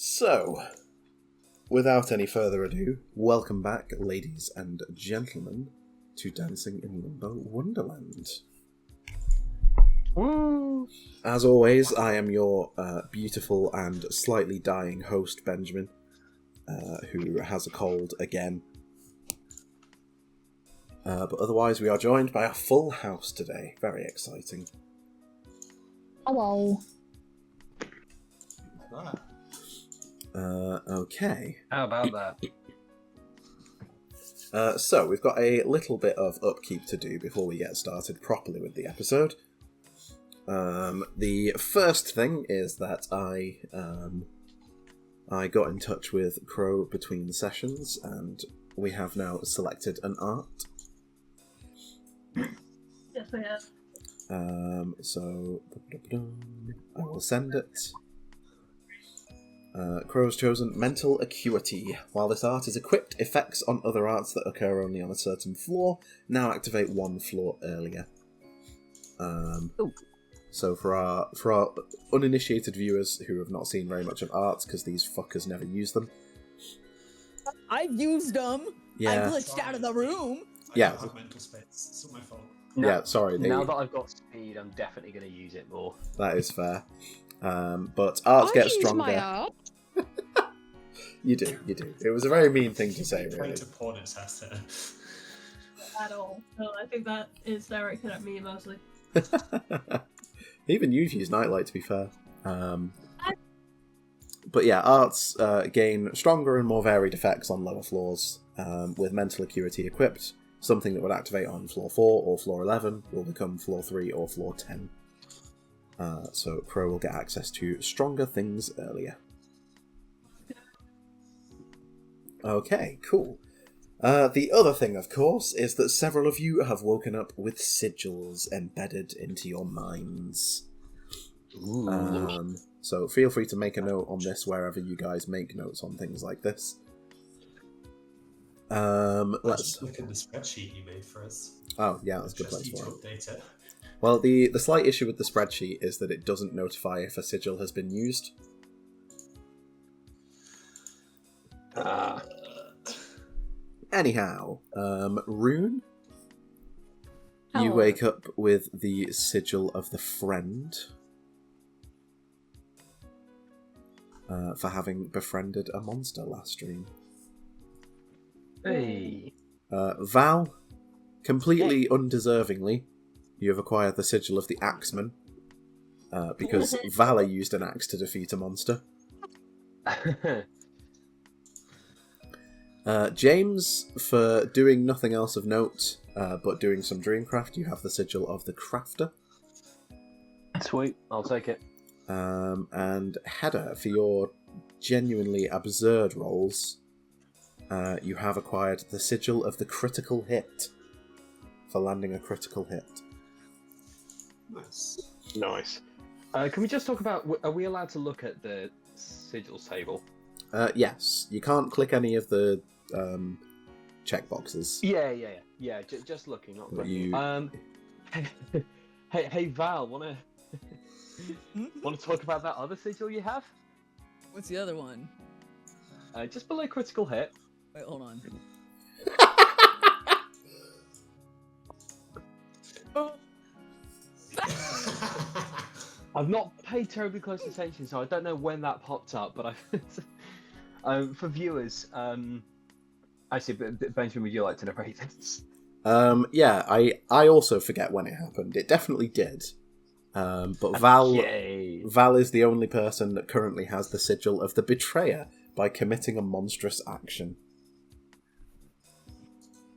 So, without any further ado, welcome back, ladies and gentlemen, to Dancing in Limbo Wonderland. Woo! As always, I am your beautiful and slightly dying host, Benjamin, who has a cold again. But otherwise, we are joined by a full house today. Very exciting. Hello. Okay. How about that? So, we've got a little bit of upkeep to do before we get started properly with the episode. The first thing is that I got in touch with Krow between sessions, and we have now selected an art. Yes, we have. So I will send it. Crow's chosen Mental Acuity. While this art is equipped, effects on other arts that occur only on a certain floor now activate one floor earlier. So for our uninitiated viewers who have not seen very much of arts, because these fuckers never use them. I've used them. Yeah. I glitched out of the room. Yeah. I don't have mental space. It's not my fault. Yeah, sorry. Now that I've got speed, I'm definitely going to use it more. That is fair. But arts get stronger. My art. You do. It was a very mean thing to say, really. Trying to porn it, Hester. At all. No, I think that is directed at me mostly. Even you've used Nightlight, to be fair. But yeah, arts gain stronger and more varied effects on lower floors. With Mental Acuity equipped, something that would activate on floor 4 or floor 11 will become floor 3 or floor 10. So Krow will get access to stronger things earlier. Okay, cool. The other thing, of course, is that several of you have woken up with sigils embedded into your minds. So feel free to make a note on this wherever you guys make notes on things like this. Let's just look at the spreadsheet you made for us. Oh, yeah, that's a good Just place need to for it. update it. Well, the slight issue with the spreadsheet is that it doesn't notify if a sigil has been used. Anyhow, Rune, you Hello. wake up with the sigil of the friend for having befriended a monster last stream. Hey. Val, completely undeservingly, you have acquired the sigil of the Axeman because Valor used an axe to defeat a monster. James, for doing nothing else of note but doing some Dreamcraft, you have the sigil of the Crafter. Sweet, I'll take it. And Hedda, for your genuinely absurd rolls, you have acquired the sigil of the Critical Hit for landing a critical hit. Nice. Can we just talk about, are we allowed to look at the sigils table? Yes, you can't click any of the checkboxes. Yeah. Just looking, not But clicking. Hey, Val, wanna talk about that other sigil you have? What's the other one? Just below critical hit. Wait, hold on. I've not paid terribly close attention, so I don't know when that popped up. But for viewers, actually, Benjamin, would you like to narrate this? Yeah, I also forget when it happened. It definitely did. But Val is the only person that currently has the sigil of the Betrayer by committing a monstrous action.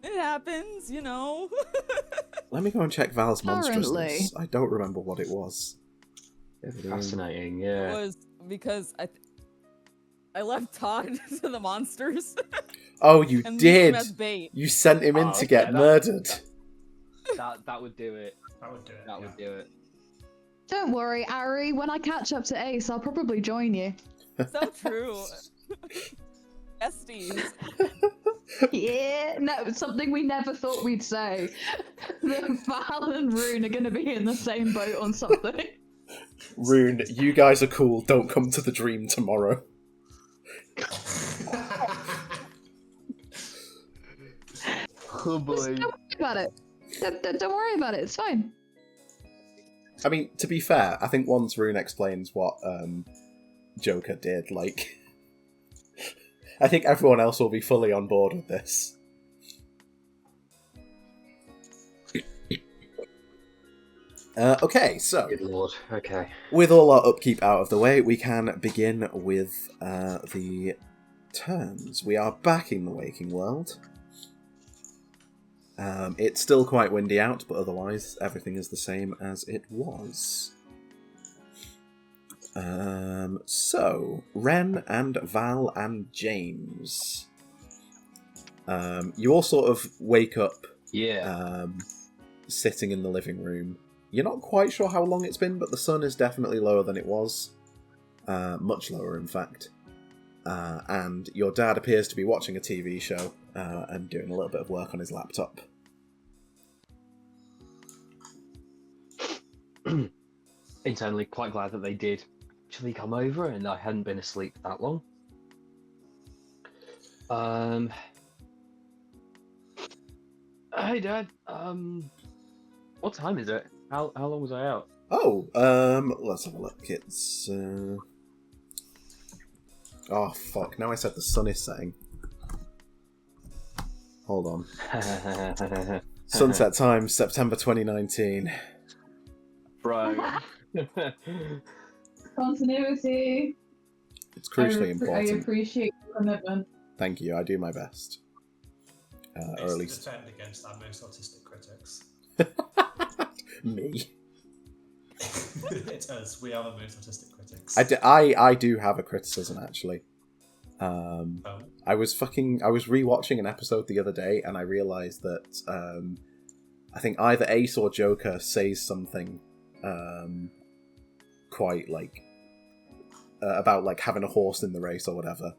It happens, you know. Let me go and check Val's monstrousness. Currently. I don't remember what it was. Fascinating, It yeah. was because I left Todd to the monsters. Oh, you and did! used him as bait. You sent him in Oh, to get okay, murdered. That would do it. That would do it. That would do it. Don't worry, Ari. When I catch up to Ace, I'll probably join you. So true. Besties. Yeah, no, something we never thought we'd say. That Val and Rune are going to be in the same boat on something. Rune, you guys are cool. Don't come to the dream tomorrow. Oh boy. Don't worry about it. Don't worry about it. It's fine. I mean, to be fair, I think once Rune explains what Joker did, like, I think everyone else will be fully on board with this. Okay, so Good lord. Okay. with all our upkeep out of the way, we can begin with the turns. We are back in the waking world. It's still quite windy out, but otherwise everything is the same as it was. So, Wren and Val and James. You all sort of wake up Yeah. sitting in the living room. You're not quite sure how long it's been, but the sun is definitely lower than it was. Much lower, in fact. And your dad appears to be watching a TV show and doing a little bit of work on his laptop. Internally, quite glad that they did actually come over and I hadn't been asleep that long. Hey, Dad. What time is it? How long was I out? Oh, let's have a look. It's oh fuck! Now I said the sun is setting. Hold on. Sunset time, September 2019. Bro. Continuity. It's crucially I important. appreciate your commitment. Thank you. I do my best. Or at least defend against our most autistic critics. me. It's us. We are the most autistic critics. I do have a criticism actually. Oh. I was rewatching an episode the other day and I realised that I think either Ace or Joker says something quite like about like having a horse in the race or whatever.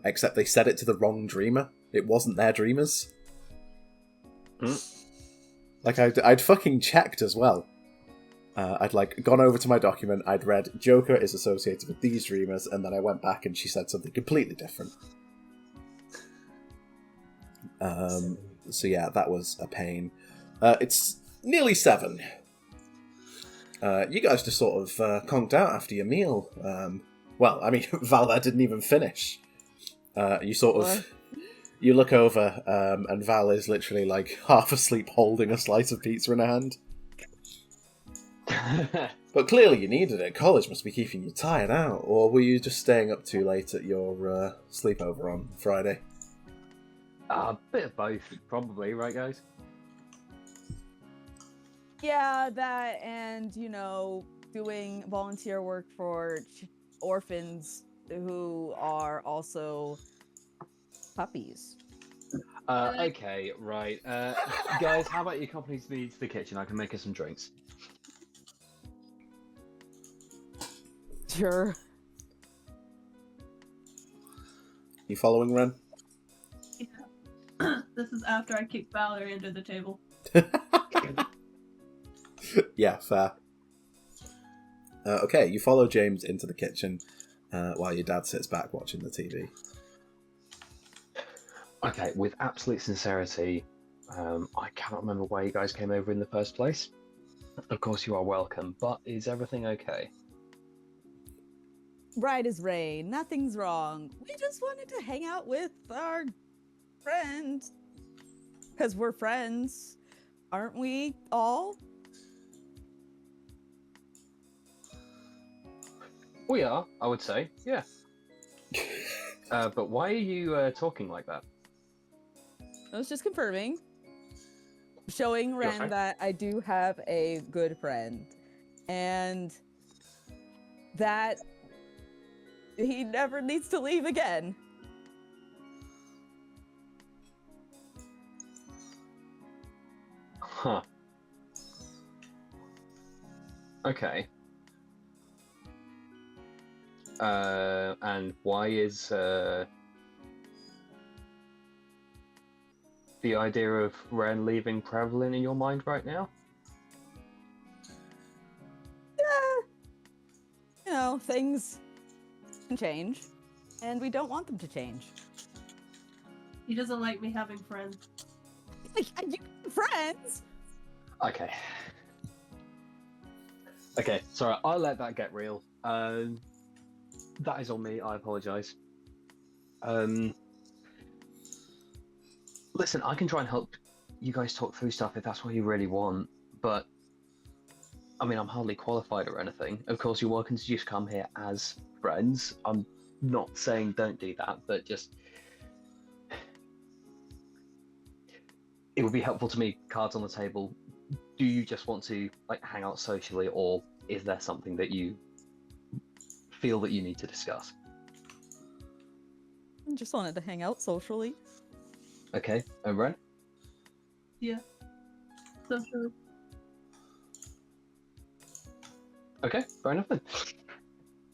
Except they said it to the wrong dreamer. It wasn't their dreamers. Like I'd fucking checked as well. I'd like gone over to my document, I'd read Joker is associated with these dreamers, and then I went back and she said something completely different. So yeah, that was a pain. It's nearly 7. You guys just sort of conked out after your meal. Well, I mean, Val there didn't even finish. You sort of... You look over, and Val is literally like half asleep holding a slice of pizza in her hand. But clearly you needed it. College must be keeping you tired out. Or were you just staying up too late at your sleepover on Friday? A bit of both, probably, right, guys? Yeah, that and, doing volunteer work for orphans who are also puppies. Okay, right. Guys, how about you accompany me to the kitchen? I can make us some drinks. Sure. You following, Wren? Yeah. This is after I kicked Valerie under the table. Yeah, fair. Okay, you follow James into the kitchen while your dad sits back watching the TV. Okay, with absolute sincerity, I cannot remember why you guys came over in the first place. Of course you are welcome, but is everything okay? Right as rain. Nothing's wrong. We just wanted to hang out with our friends. Because we're friends. Aren't we all? We are, I would say, yeah. But why are you talking like that? I was just confirming. Showing Wren friend? that I do have a good friend. And that he never needs to leave again. Huh. Okay. And why is the idea of Wren leaving prevalent in your mind right now? Things can change. And we don't want them to change. He doesn't like me having friends. Like, you friends? Okay. Okay, sorry, I'll let that get real. That is on me, I apologise. Listen, I can try and help you guys talk through stuff if that's what you really want, but I mean, I'm hardly qualified or anything. Of course, you're welcome to just come here as friends. I'm not saying don't do that, but just... It would be helpful to me, cards on the table. Do you just want to like hang out socially, or is there something that you feel that you need to discuss? I just wanted to hang out socially. Okay, and Wren? Yeah. So true. Okay, fair enough then.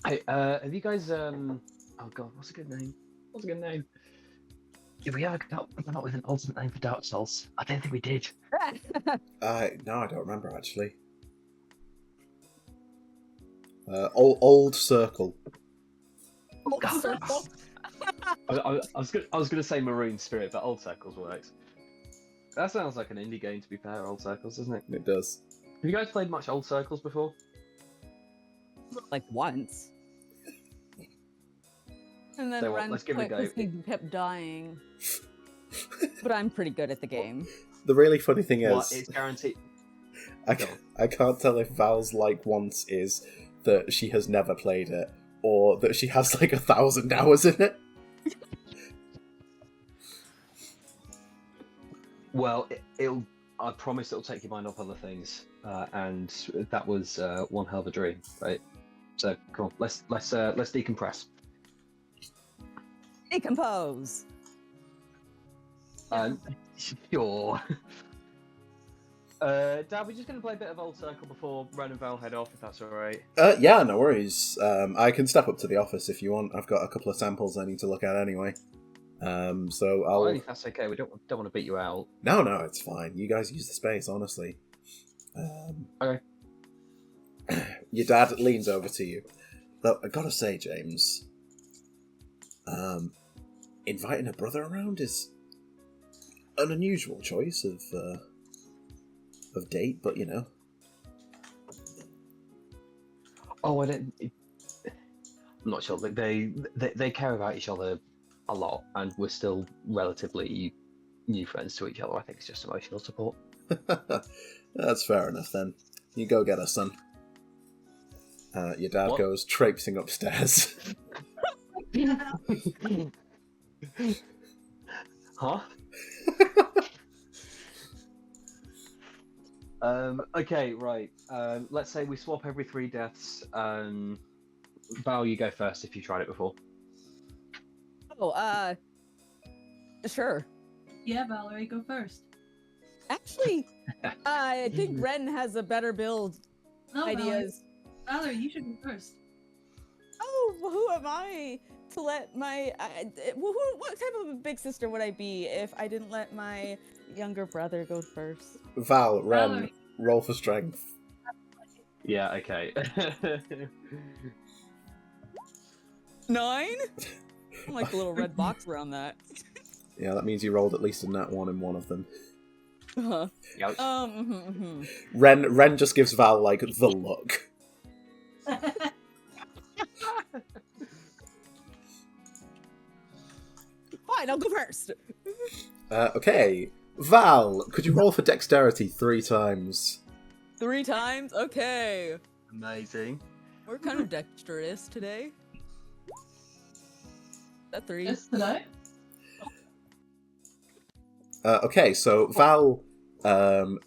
Hey, have you guys oh god, what's a good name? What's a good name? Did we ever come up with an ultimate name for Dark Souls? I don't think we did. No, I don't remember actually. Old Circle. Circle. I was gonna say Maroon Spirit, but Old Circles works. That sounds like an indie game, to be fair. Old Circles, doesn't it? It does. Have you guys played much Old Circles before? Like once. And then So what, Ren let's give it a quit 'cause go. he kept dying. But I'm pretty good at the game. The really funny thing is, What, it's guaranteed. I can't tell if Val's like once is that she has never played it, or that she has like 1,000 hours in it. Well, I promise it'll take your mind off other things, and that was one hell of a dream, right? So come on, let's decompress. Decompose. Sure. Dad, we're just going to play a bit of Old Circle before Ren and Val head off, if that's alright. Yeah, no worries. I can step up to the office if you want. I've got a couple of samples I need to look at anyway. So I'll... Well, if that's okay, we don't want to beat you out. No, it's fine. You guys use the space, honestly. Okay. Your dad leans over to you. Though, I gotta say, James, inviting a brother around is an unusual choice of date, but you know. Oh, I'm not sure. Like they care about each other a lot, and we're still relatively new friends to each other. I think it's just emotional support. That's fair enough then. You go get her, son. Your dad What? goes traipsing upstairs. Huh? Okay, right. Let's say we swap every 3 deaths. Val, you go first if you tried it before. Oh, sure. Yeah, Valerie, go first. Actually, I think Ren has a better build No, ideas. Valerie, you should go first. Oh, well, who am I to let my... what type of a big sister would I be if I didn't let my younger brother go first? Val, Ren, Valerie. roll for strength. Yeah, okay. 9? I like the little red box around that. Yeah, that means you rolled at least a nat 1 in one of them. Uh-huh. Yep. Ren just gives Val, like, the look. Fine, I'll go first. Okay. Val, could you roll for dexterity 3 times? 3 times? Okay. Amazing. We're kind of dexterous today. That 3. Just today? Okay, so Val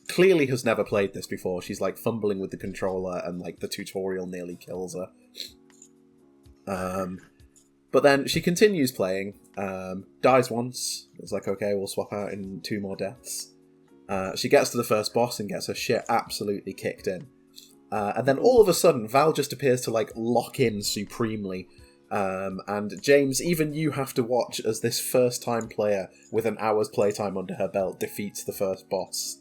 clearly has never played this before. She's like fumbling with the controller and like the tutorial nearly kills her. But then she continues playing, dies once. It's like, okay, we'll swap out in 2 more deaths. She gets to the first boss and gets her shit absolutely kicked in. And then all of a sudden, Val just appears to like lock in supremely. And James, even you have to watch as this first-time player with an hour's playtime under her belt defeats the first boss.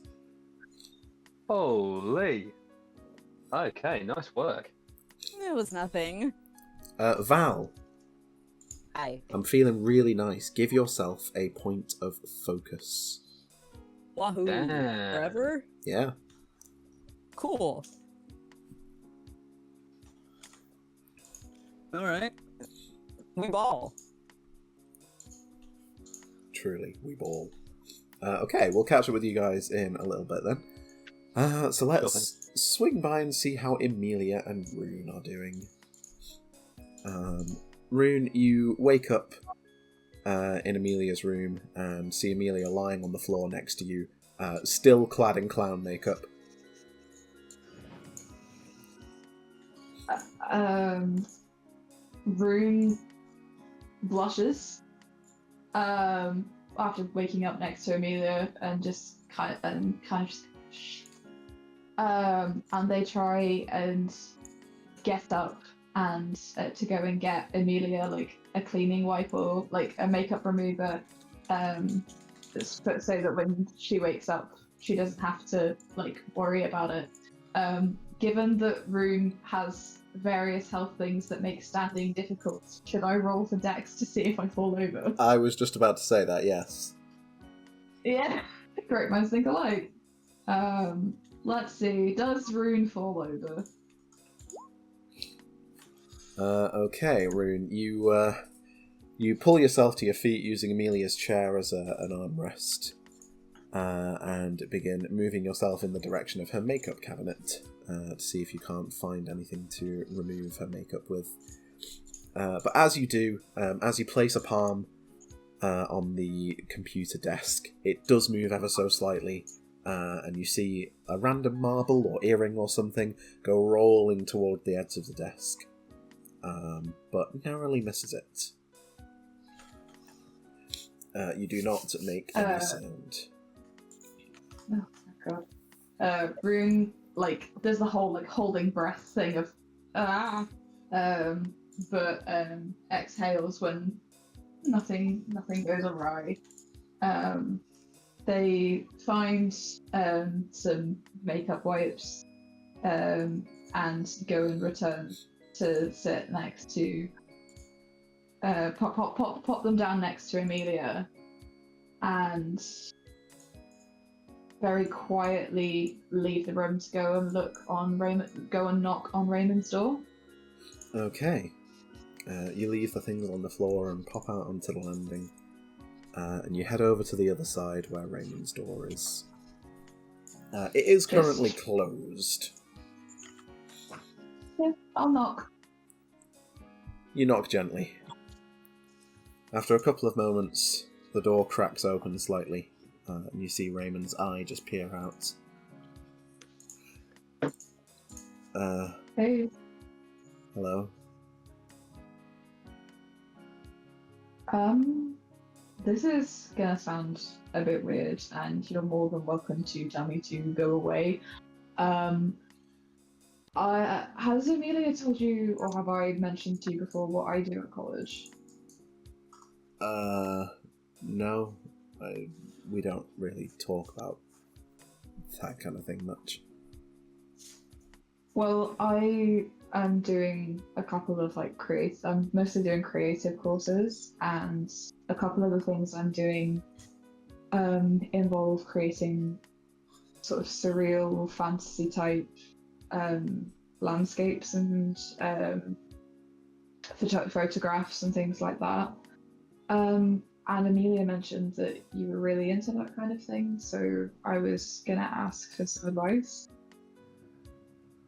Holy. Okay, nice work. It was nothing. Val, Aye. I'm feeling really nice. Give yourself a point of focus. Wahoo. Damn. Forever? Yeah. Cool. Alright. We ball. Truly, we ball. Okay, we'll catch up with you guys in a little bit then. So let's swing by and see how Emilia and Rune are doing. Rune, you wake up in Emilia's room and see Emilia lying on the floor next to you, still clad in clown makeup. Rune blushes after waking up next to Emilia and just kind of just and they try and get up and to go and get Emilia like a cleaning wipe or like a makeup remover, so that when she wakes up she doesn't have to like worry about it. Given that Rune has various health things that make standing difficult, should I roll for Dex to see if I fall over? I was just about to say that, yes. Yeah, great minds think alike. Let's see, does Rune fall over? Okay, Rune, you pull yourself to your feet using Emilia's chair as an armrest, and begin moving yourself in the direction of her makeup cabinet to see if you can't find anything to remove her makeup with. But as you do, as you place a palm on the computer desk, it does move ever so slightly, and you see a random marble or earring or something go rolling toward the edge of the desk. But narrowly misses it. You do not make any sound. Oh my god. Rune, like, there's the whole, like, holding breath thing of, but exhales when nothing goes awry. They find some makeup wipes and go and return to sit next to pop them down next to Emilia and very quietly leave the room to go and knock on Raymond's door. Okay. You leave the things on the floor and pop out onto the landing, and you head over to the other side where Raymond's door is. It is currently closed. Yeah, I'll knock. You knock gently. After a couple of moments, the door cracks open slightly, and you see Raymond's eye just peer out. Hey. Hello? This is gonna sound a bit weird, and you're more than welcome to tell me to go away. Has Emilia told you, or have I mentioned to you before, what I do at college? No. We don't really talk about that kind of thing much. Well, I am doing a couple of I'm mostly doing creative courses, and a couple of the things I'm doing involve creating sort of surreal fantasy type landscapes and photographs and things like that. And Emilia mentioned that you were really into that kind of thing, so I was gonna ask for some advice.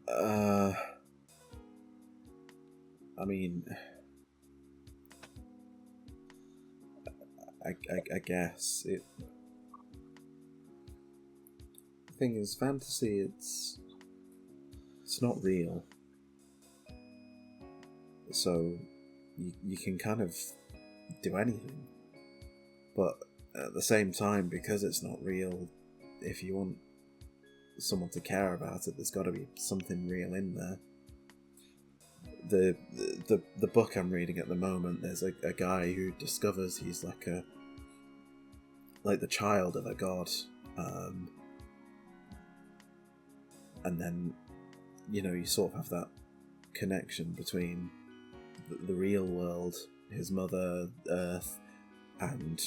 I mean, I guess it. The thing is, fantasy. It's not real, so you can kind of do anything. But at the same time, because it's not real, if you want someone to care about it, there's got to be something real in there. The book I'm reading at the moment, there's a guy who discovers he's like the child of a god, and then you sort of have that connection between the real world his mother, Earth, and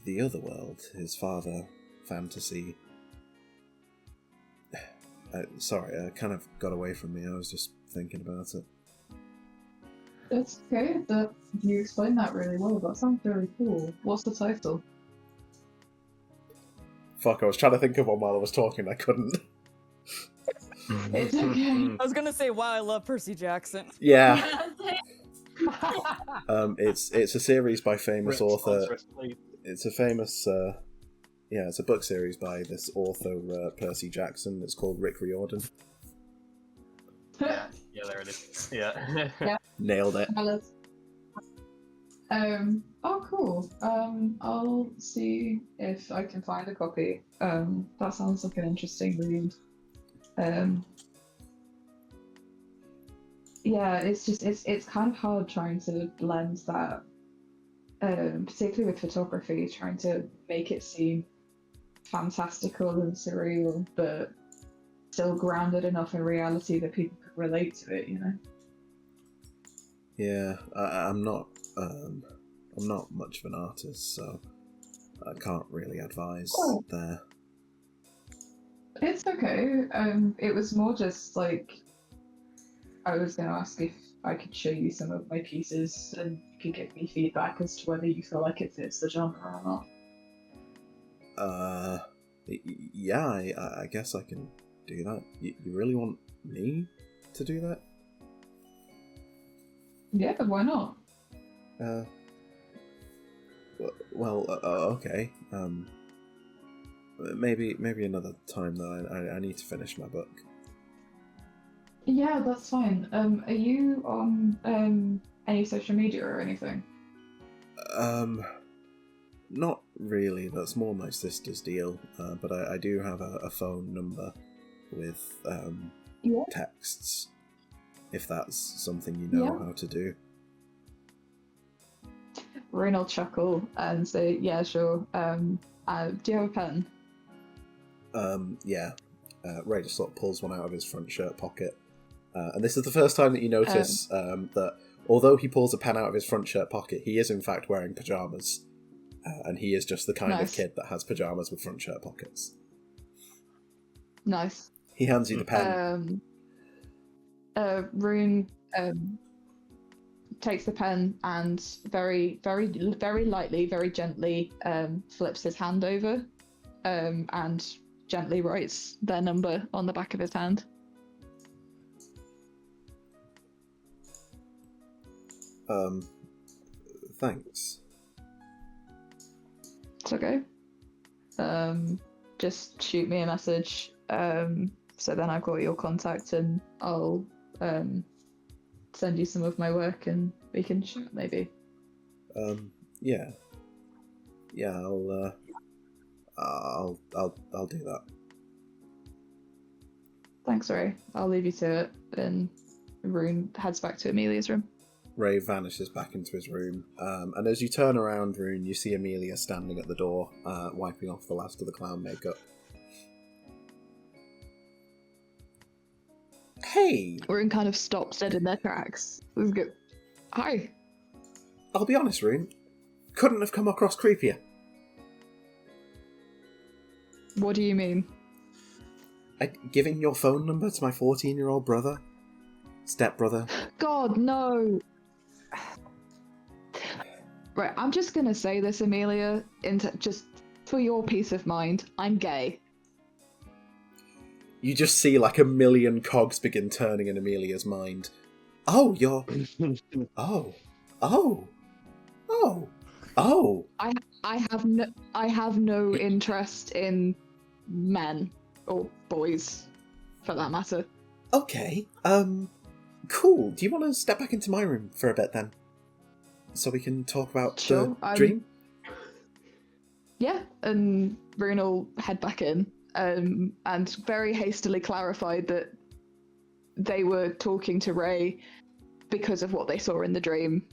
the other world, his father, Fantasy. Sorry, I kind of got away from me. I was just thinking about it. It's okay. You explained that really well. That sounds very cool. What's the title? Fuck, I was trying to think of one while I was talking. I couldn't. It's okay. I was gonna say, wow, I love Percy Jackson. Yeah. It's a series by famous author. It's a famous, it's a book series by this author, Percy Jackson. It's called Rick Riordan. Yeah, there it is. Yeah. Nailed it. Oh, cool. I'll see if I can find a copy. That sounds like an interesting read. Yeah, it's kind of hard trying to blend that, particularly with photography, trying to make it seem fantastical and surreal, but still grounded enough in reality that people can relate to it, you know? Yeah, I'm not much of an artist, so I can't really advise there. It's okay. It was more just like I was going to ask if I could show you some of my pieces and you could give me feedback as to whether you feel like it fits the genre or not. Yeah, I guess I can do that. You really want me to do that? Yeah, why not? Okay. Maybe another time though. I need to finish my book. Yeah, that's fine. Are you on any social media or anything? Not really. That's more my sister's deal. But I do have a phone number with texts, if that's something you know how to do. Rune will chuckle and say, "Yeah, sure. Do you have a pen?" Yeah. Ray just sort of pulls one out of his front shirt pocket. And this is the first time that you notice that although he pulls a pen out of his front shirt pocket, he is in fact wearing pyjamas. And he is just the kind of kid that has pyjamas with front shirt pockets. Nice. He hands you the pen. Rune takes the pen and very, very, very lightly, very gently flips his hand over and gently writes their number on the back of his hand. Thanks. It's okay. Just shoot me a message. So then I've got your contact and I'll send you some of my work and we can chat maybe. Yeah. Yeah, I'll do that. Thanks, Ray. I'll leave you to it. And Rune heads back to Amelia's room. Ray vanishes back into his room, and as you turn around, Rune, you see Amelia standing at the door, wiping off the last of the clown makeup. Hey! Rune kind of stops dead in their tracks. Let's go. Hi. I'll be honest, Rune. Couldn't have come across creepier. What do you mean? Giving your phone number to my 14-year-old brother? Stepbrother? God, no! Right, I'm just gonna say this, Amelia, just for your peace of mind, I'm gay. You just see like a million cogs begin turning in Amelia's mind. Oh, you're... Oh. I have no interest in men or boys, for that matter. Okay. Cool. Do you want to step back into my room for a bit then, so we can talk about the dream? Yeah, and Rune will head back in, and very hastily clarified that they were talking to Ray because of what they saw in the dream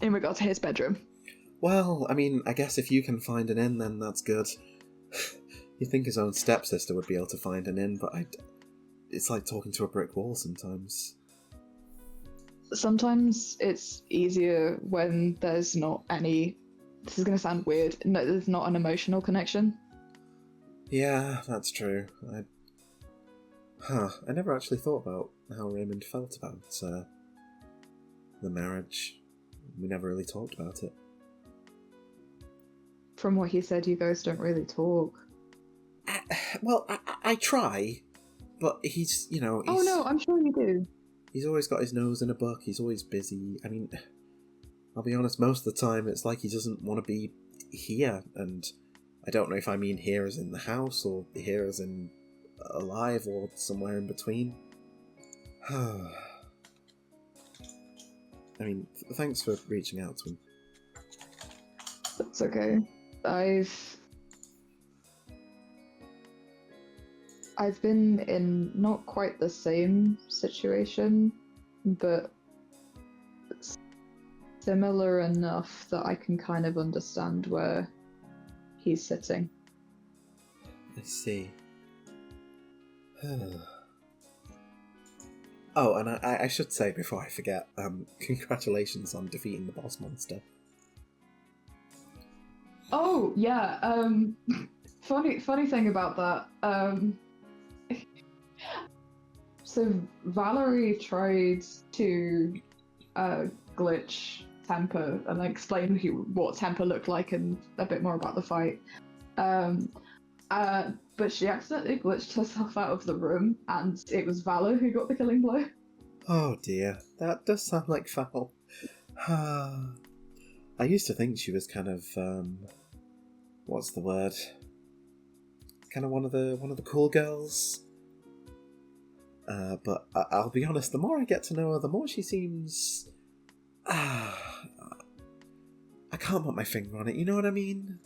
in regard to his bedroom. Well, I mean, I guess if you can find an inn, then that's good. You'd think his own stepsister would be able to find an inn, but it's like talking to a brick wall sometimes. sometimes it's easier when there's not any. This is going to sound weird. No, there's not an emotional connection. Yeah, that's true. I never actually thought about how Raymond felt about the marriage. We never really talked about it. From what he said, you guys don't really talk. I try, but he's, Oh no, I'm sure you do. He's always got his nose in a book, he's always busy. I mean, I'll be honest, most of the time it's like he doesn't want to be here, and I don't know if I mean here as in the house, or here as in alive, or somewhere in between. I mean, thanks for reaching out to him. That's okay. I've been in not quite the same situation, but similar enough that I can kind of understand where he's sitting. I see. Oh, and I should say before I forget, congratulations on defeating the boss monster. Oh yeah. Funny thing about that. So Valerie tried to glitch Temper and explain what Temper looked like and a bit more about the fight. But she accidentally glitched herself out of the room, and it was Valor who got the killing blow. Oh dear, that does sound like Val. I used to think she was kind of what's the word? Kind of one of the cool girls. But I'll be honest, the more I get to know her, the more she seems... I can't put my finger on it, you know what I mean?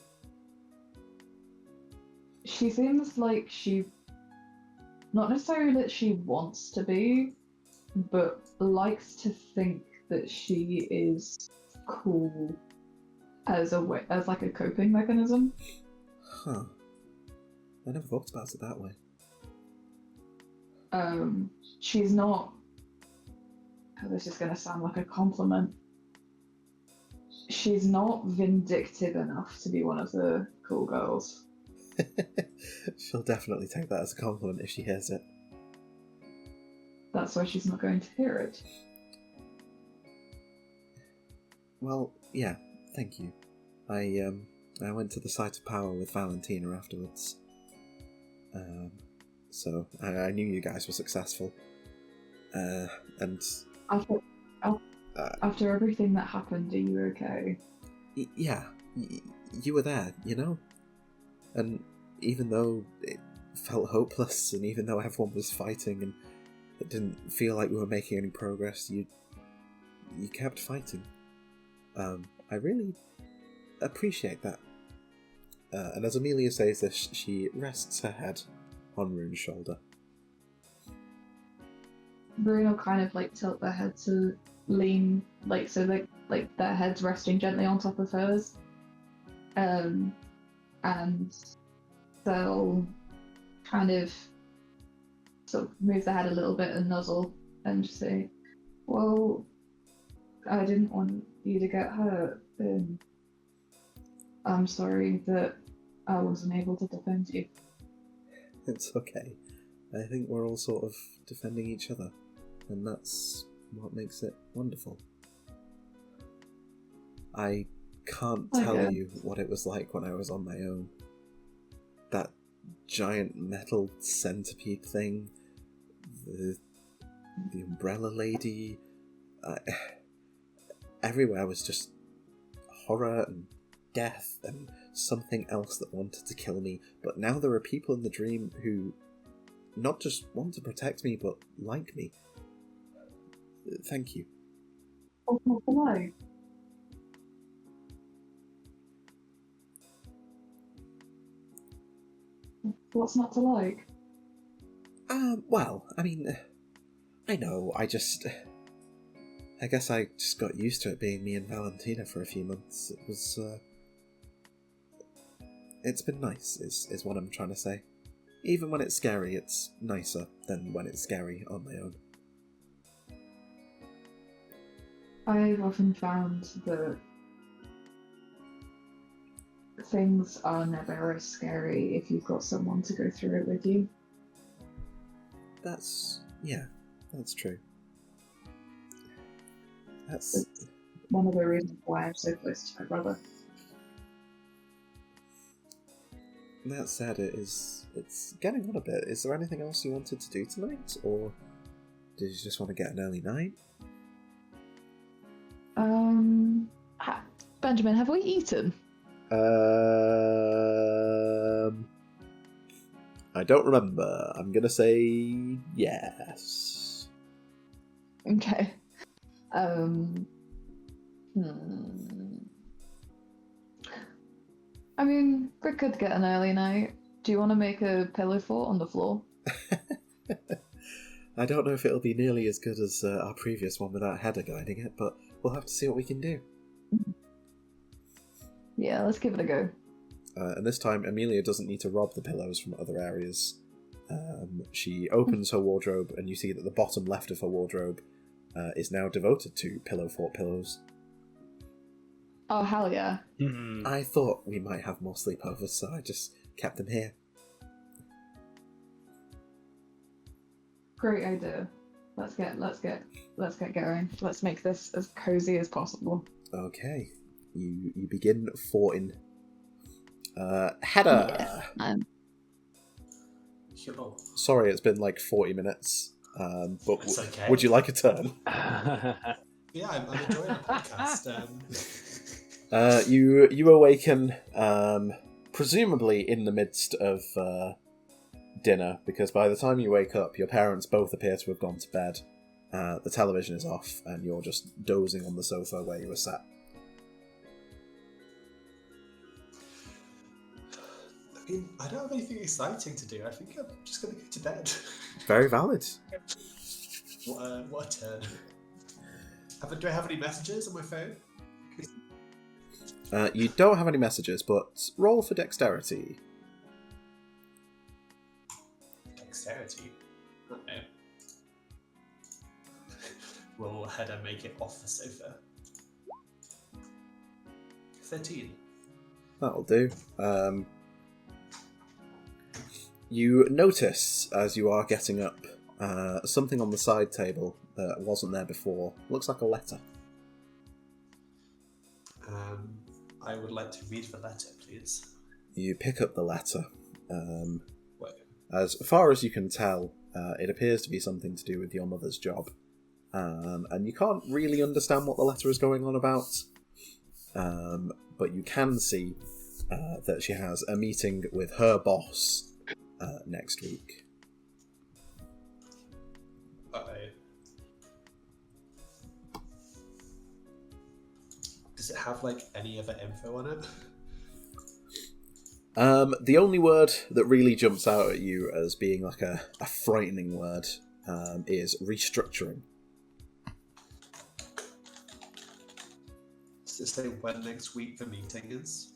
She seems like she... Not necessarily that she wants to be, but likes to think that she is cool as like a coping mechanism. Huh. I never thought about it that way. She's not... Oh, this is going to sound like a compliment. She's not vindictive enough to be one of the cool girls. She'll definitely take that as a compliment if she hears it. That's why she's not going to hear it. Well, yeah, thank you. I went to the site of power with Valentina afterwards. So I knew you guys were successful. And after everything that happened, are you okay? Yeah, you were there, you know? And even though it felt hopeless, and even though everyone was fighting, and it didn't feel like we were making any progress, you kept fighting. I really appreciate that. And as Amelia says this, she rests her head on Rune's shoulder. Rune will kind of like tilt their head to lean, so their heads resting gently on top of hers. And they'll kind of sort of move their head a little bit and nuzzle and just say, well, I didn't want you to get hurt. I'm sorry that I wasn't able to defend you. It's okay. I think we're all sort of defending each other, and that's what makes it wonderful. I can't tell you what it was like when I was on my own. That giant metal centipede thing, the umbrella lady, everywhere was just horror and death and something else that wanted to kill me. But now there are people in the dream who not just want to protect me, but like me. Thank you. Oh, hello. What's not to like? Well, I mean, I know, I guess I just got used to it being me and Valentina for a few months. It was, it's been nice, is what I'm trying to say. Even when it's scary, it's nicer than when it's scary on my own. I've often found that things are never as scary if you've got someone to go through it with you. That's true. That's It's one of the reasons why I'm so close to my brother. that said, it's getting on a bit. Is there anything else you wanted to do tonight, or did you just want to get an early night? Benjamin, have we eaten? I don't remember. I'm gonna say yes. Okay. I mean, we could get an early night. Do you want to make a pillow fort on the floor? I don't know if it'll be nearly as good as our previous one without Hedda guiding it, but we'll have to see what we can do. Yeah, let's give it a go. And this time, Amelia doesn't need to rob the pillows from other areas. She opens her wardrobe, and you see that the bottom left of her wardrobe is now devoted to pillow fort pillows. Oh, hell yeah. I thought we might have more sleepovers, so I just kept them here. Great idea. Let's get going. Let's make this as cozy as possible. Okay, you begin forting. Hedda. Yeah. Sure. Sorry, it's been like 40 minutes. But It's okay. would you like a turn? Yeah, I'm enjoying the podcast. You awaken, presumably in the midst of dinner, because by the time you wake up, your parents both appear to have gone to bed. The television is off, and you're just dozing on the sofa where you were sat. I mean, I don't have anything exciting to do. I think I'm just going to go to bed. Very valid. What a turn. Do I have any messages on my phone? You don't have any messages, but roll for dexterity. Dexterity? Okay. Will Hedda make it off the sofa? 13. That'll do. You notice, as you are getting up, something on the side table that wasn't there before. Looks like a letter. I would like to read the letter, please. You pick up the letter. Wait. As far as you can tell, it appears to be something to do with your mother's job. And you can't really understand what the letter is going on about. But you can see that she has a meeting with her boss next week. Does it have like any other info on it? The only word that really jumps out at you as being like a frightening word is restructuring. Does it say when next week the meeting is?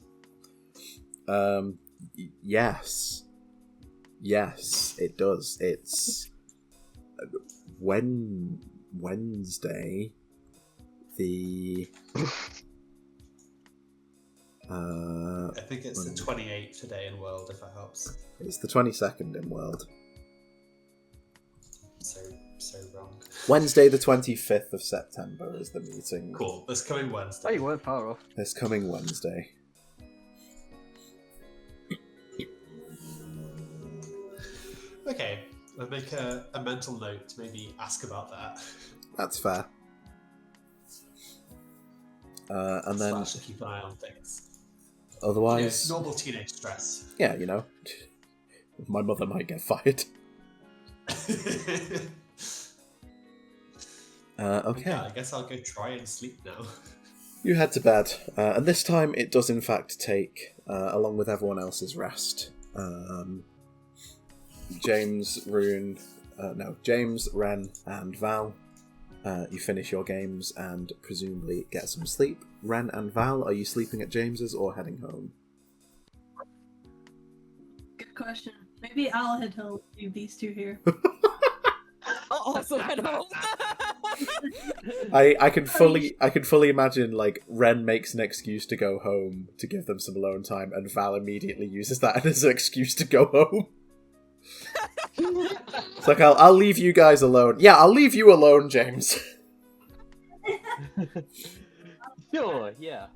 Yes. Yes, it does. It's Wednesday. The I think it's the 28th today in World, if that helps. It's the 22nd in World. So wrong. Wednesday, the 25th of September is the meeting. Cool. This coming Wednesday. Oh, you weren't far off. This coming Wednesday. Okay, I'll make a mental note to maybe ask about that. That's fair. And then / keep an eye on things. Otherwise, normal teenage stress. Yeah, you know, my mother might get fired. Okay. Yeah, I guess I'll go try and sleep now. You head to bed, and this time it does in fact take, along with everyone else's rest. James, Ren, and Val. You finish your games and presumably get some sleep. Wren and Val, are you sleeping at James's or heading home? Good question. Maybe I'll head home. Leave these two here. I'll also head home. I can fully imagine like Wren makes an excuse to go home to give them some alone time, and Val immediately uses that as an excuse to go home. It's like I'll leave you guys alone. Yeah, I'll leave you alone, James. Sure, yeah.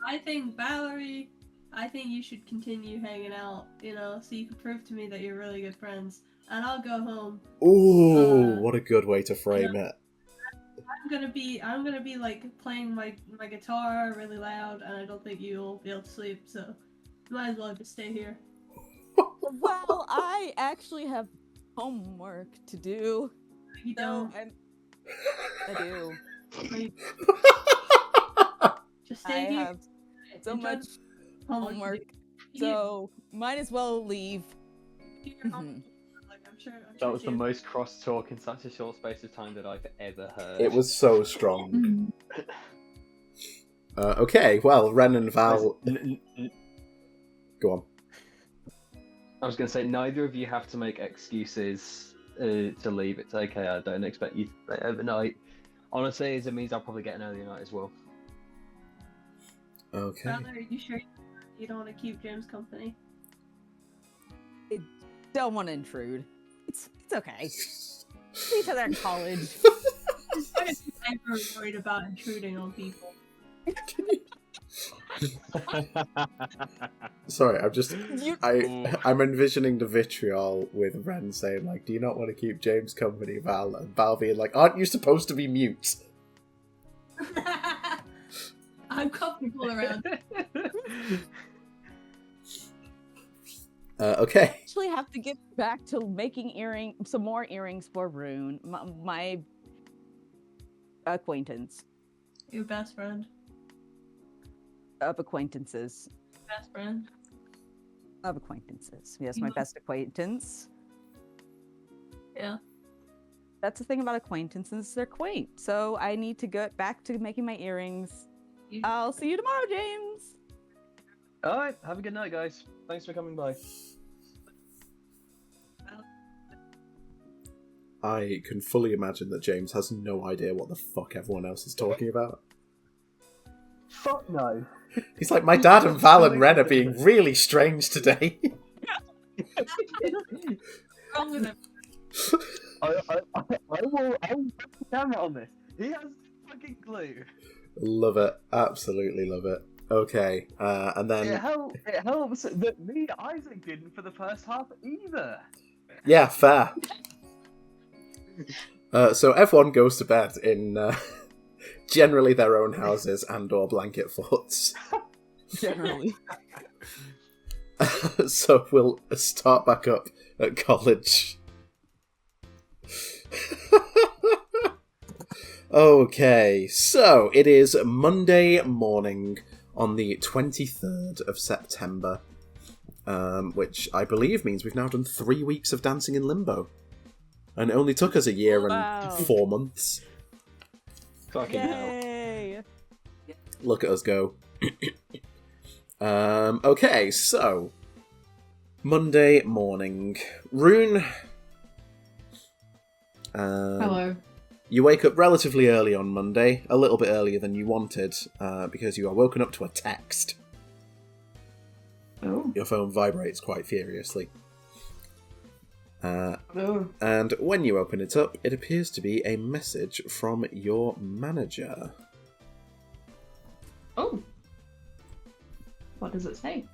I think Valerie, I think you should continue hanging out, so you can prove to me that you're really good friends. And I'll go home. Ooh, what a good way to frame it. I'm gonna be like playing my guitar really loud, and I don't think you'll be able to sleep, so you might as well just stay here. Well, I actually have homework to do. You don't. I do. Just stay here. I have so Enjoy much the homework, so might as well leave. Do your homework. I'm sure That was the most cross-talk in such a short space of time that I've ever heard. It was so strong. Okay, well, Wren and Val... Go on. I was going to say, neither of you have to make excuses to leave. It's okay, I don't expect you to stay overnight. Honestly, as it means I'll probably get an early night as well. Okay. Are you sure you don't want to keep James company? I don't want to intrude. It's okay. See each other in college. I'm never worried about intruding on people. Sorry, I'm envisioning the vitriol with Wren saying, like, do you not want to keep James company, Val? And Val being like, aren't you supposed to be mute? I'm comfortable around. Okay. I actually have to get back to making some more earrings for Rune, my acquaintance. Your best friend. Of acquaintances. Best friend. Of acquaintances. Yes, my best acquaintance. Yeah. That's the thing about acquaintances, they're quaint. So I need to get back to making my earrings. I'll see you tomorrow, James. Alright, have a good night, guys. Thanks for coming by. I can fully imagine that James has no idea what the fuck everyone else is talking about. Fuck no. He's like, my dad and Val and Wren are being really strange today. Wrong with him. I will put the camera on this. He has fucking clue. Love it. Absolutely love it. Okay, and then... It helps that me and Isaac didn't for the first half either. Yeah, fair. So everyone goes to bed in generally their own houses and or blanket forts. Generally. So we'll start back up at college. Okay, so it is Monday morning on the 23rd of September, which I believe means we've now done 3 weeks of Dancing in Limbo. And it only took us a year and 4 months. Fucking hell. Yay! Look at us go. Okay, so Monday morning. Rune. Hello. You wake up relatively early on Monday, a little bit earlier than you wanted, because you are woken up to a text. Oh. Your phone vibrates quite furiously. Oh. And when you open it up, it appears to be a message from your manager. Oh. What does it say?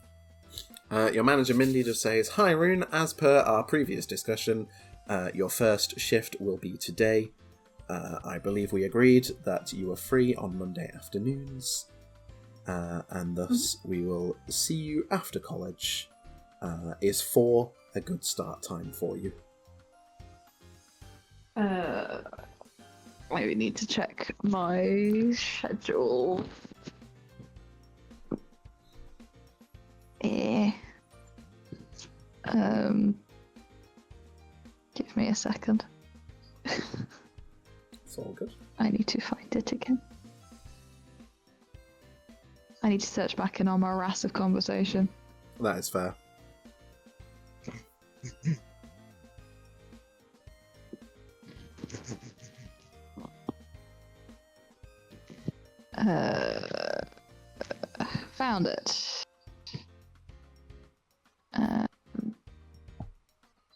Your manager, Mindy, just says, "Hi, Rune. As per our previous discussion, your first shift will be today. I believe we agreed that you are free on Monday afternoons, and thus we will see you after college. Is 4 a good start time for you?" Maybe need to check my schedule. Give me a second. It's all good. I need to find it again. I need to search back in on my morass of conversation. That is fair. Found it.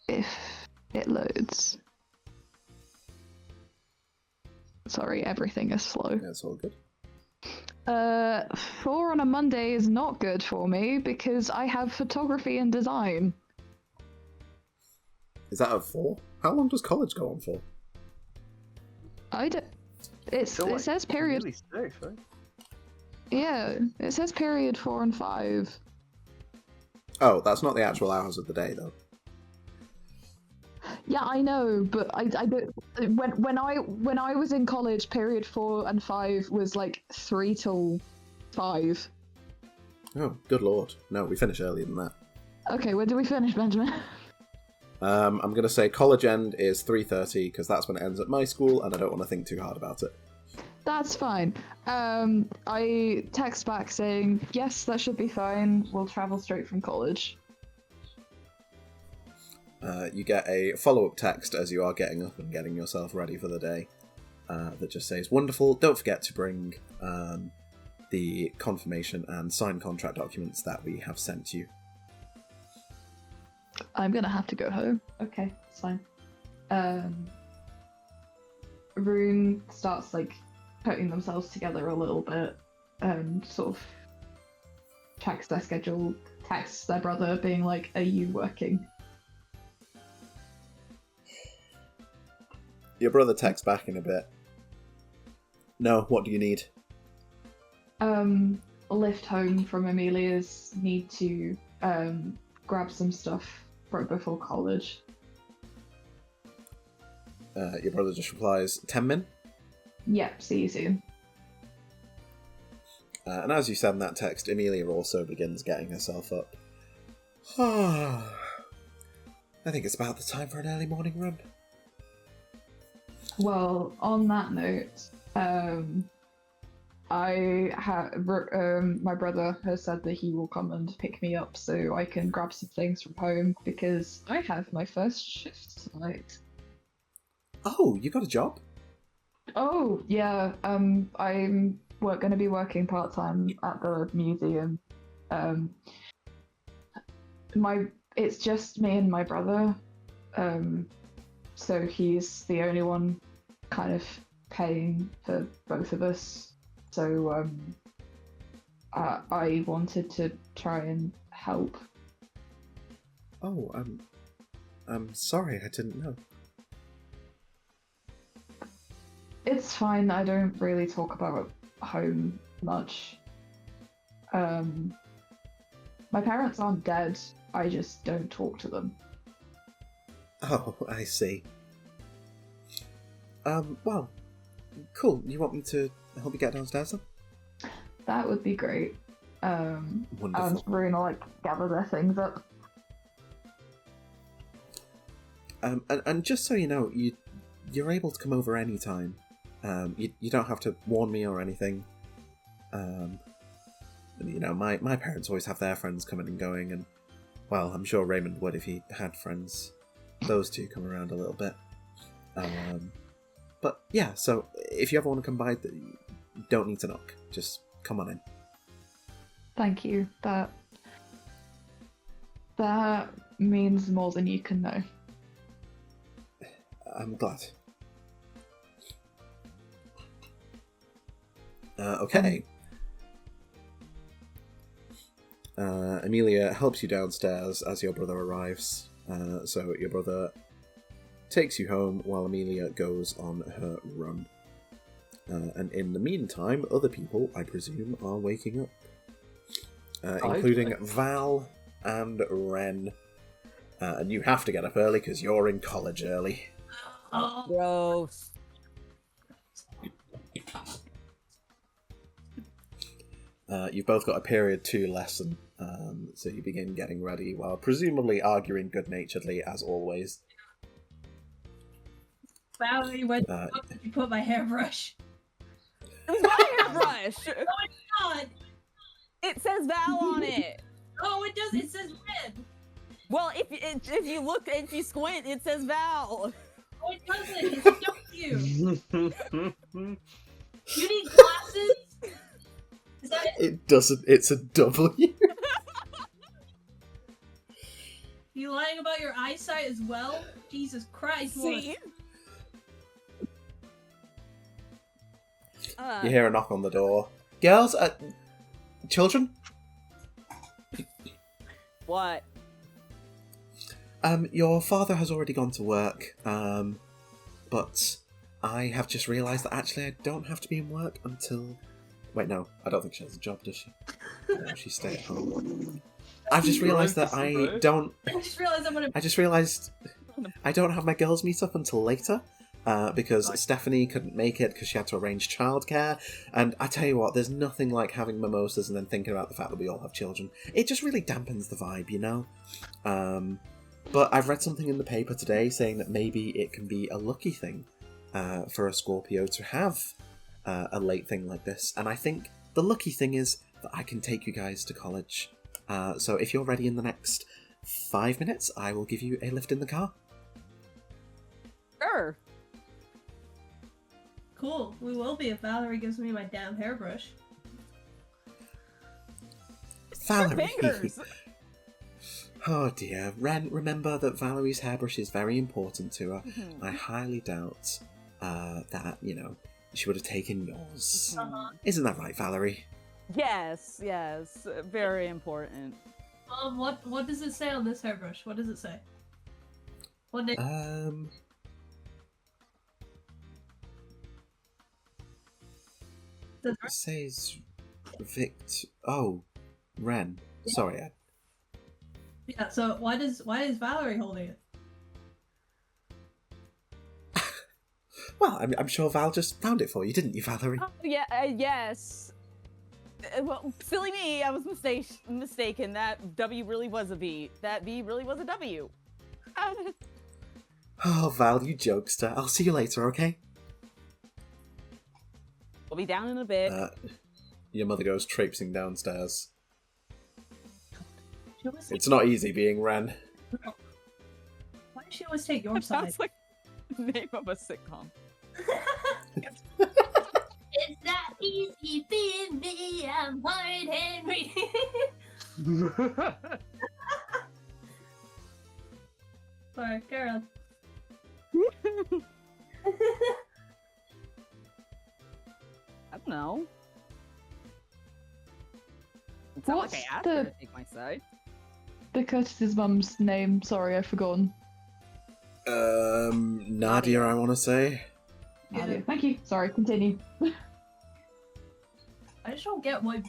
If it loads. Sorry, everything is slow. That's all good. 4 on a Monday is not good for me because I have photography and design. Is that a 4? How long does college go on for? I don't. It says period. Really safe, right? Yeah, it says period 4 and 5. Oh, that's not the actual hours of the day, though. Yeah, I know, but I don't. When I was in college, period 4 and 5 was like 3 till 5. Oh, good lord. No, we finish earlier than that. Okay, when do we finish, Benjamin? I'm going to say college end is 3:30, because that's when it ends at my school, and I don't want to think too hard about it. That's fine. I text back saying, yes, that should be fine. We'll travel straight from college. You get a follow-up text as you are getting up and getting yourself ready for the day that just says, wonderful, don't forget to bring the confirmation and signed contract documents that we have sent you. I'm gonna have to go home. Okay, it's fine. Rune starts like putting themselves together a little bit and sort of checks their schedule, texts their brother being like, are you working? Your brother texts back in a bit. No, what do you need? A lift home from Amelia's, need to grab some stuff for before college. Your brother just replies, 10 min? Yep, see you soon. And as you send that text, Amelia also begins getting herself up. I think it's about the time for an early morning run. Well, on that note, my brother has said that he will come and pick me up so I can grab some things from home because I have my first shift tonight. Oh, you got a job? Oh, yeah. I'm going to be working part-time at the museum. It's just me and my brother. So he's the only one kind of paying for both of us. So I wanted to try and help. Oh, I'm sorry, I didn't know. It's fine, I don't really talk about home much. My parents aren't dead, I just don't talk to them. Oh, I see. Well, cool. You want me to help you get downstairs then? That would be great. Wonderful. And Rune will, gather their things up. And just so you know, you're able to come over any time. You don't have to warn me or anything. My parents always have their friends coming and going, and, well, I'm sure Raymond would if he had friends. Those two come around a little bit. But, yeah, so if you ever want to come by, you don't need to knock. Just come on in. Thank you. That means more than you can know. I'm glad. Okay. Amelia helps you downstairs as your brother arrives. So your brother takes you home while Amelia goes on her run. And in the meantime, other people, I presume, are waking up. Including Val and Wren. And you have to get up early because you're in college early. Gross. You've both got a period 2 lesson, so you begin getting ready while presumably arguing good-naturedly as always. Valerie, where the fuck did you put my hairbrush? My hairbrush! Oh, it's not! It says Val on it! Oh, it does, it says red! Well, if you look, if you squint, it says Val! Oh, it doesn't, it's just you! You need glasses? eyesight? It doesn't. It's a W. You lying about your eyesight as well? Jesus Christ, woman. See? You hear a knock on the door. Girls, children. What? Your father has already gone to work. But I have just realised that actually I don't have to be in work until. Wait, no, I don't think she has a job, does she? No, she stay at home. I've just realised that I don't. I just realized I'm gonna. I just realised I don't have my girls' meet up until later. Because Stephanie couldn't make it because she had to arrange childcare. And I tell you what, there's nothing like having mimosas and then thinking about the fact that we all have children. It just really dampens the vibe, you know? But I've read something in the paper today saying that maybe it can be a lucky thing for a Scorpio to have a late thing like this. And I think the lucky thing is that I can take you guys to college. So if you're ready in the next 5 minutes, I will give you a lift in the car. Sure. Cool. We will be if Valerie gives me my damn hairbrush. Valerie! Fingers. Oh dear. Wren, remember that Valerie's hairbrush is very important to her. Mhm. I highly doubt that, she would have taken yours. Uh-huh. Isn't that right, Valerie? Yes, very important. What does it say on this hairbrush? What does it say? What name? It says Wren. Sorry, Yeah. So why is Valerie holding it? Well, I'm sure Val just found it for you, didn't you, Valerie? Oh, yeah, yes. Well, silly me, I was mistaken. That W really was a V. That V really was a W. Oh, Val, you jokester. I'll see you later, okay? We'll be down in a bit. Your mother goes traipsing downstairs. She always It's not easy being Wren. Why does she always take your That side? sounds like the name of a sitcom. It's not easy being me. I'm Hard Henry. Sorry, carry on. I don't know. It's not like I What's asked the- her to take my side. The Curtis's mum's name. Sorry, I've forgotten. Nadia, I want to say. Nadia. Thank you. Sorry, continue. I just don't get why,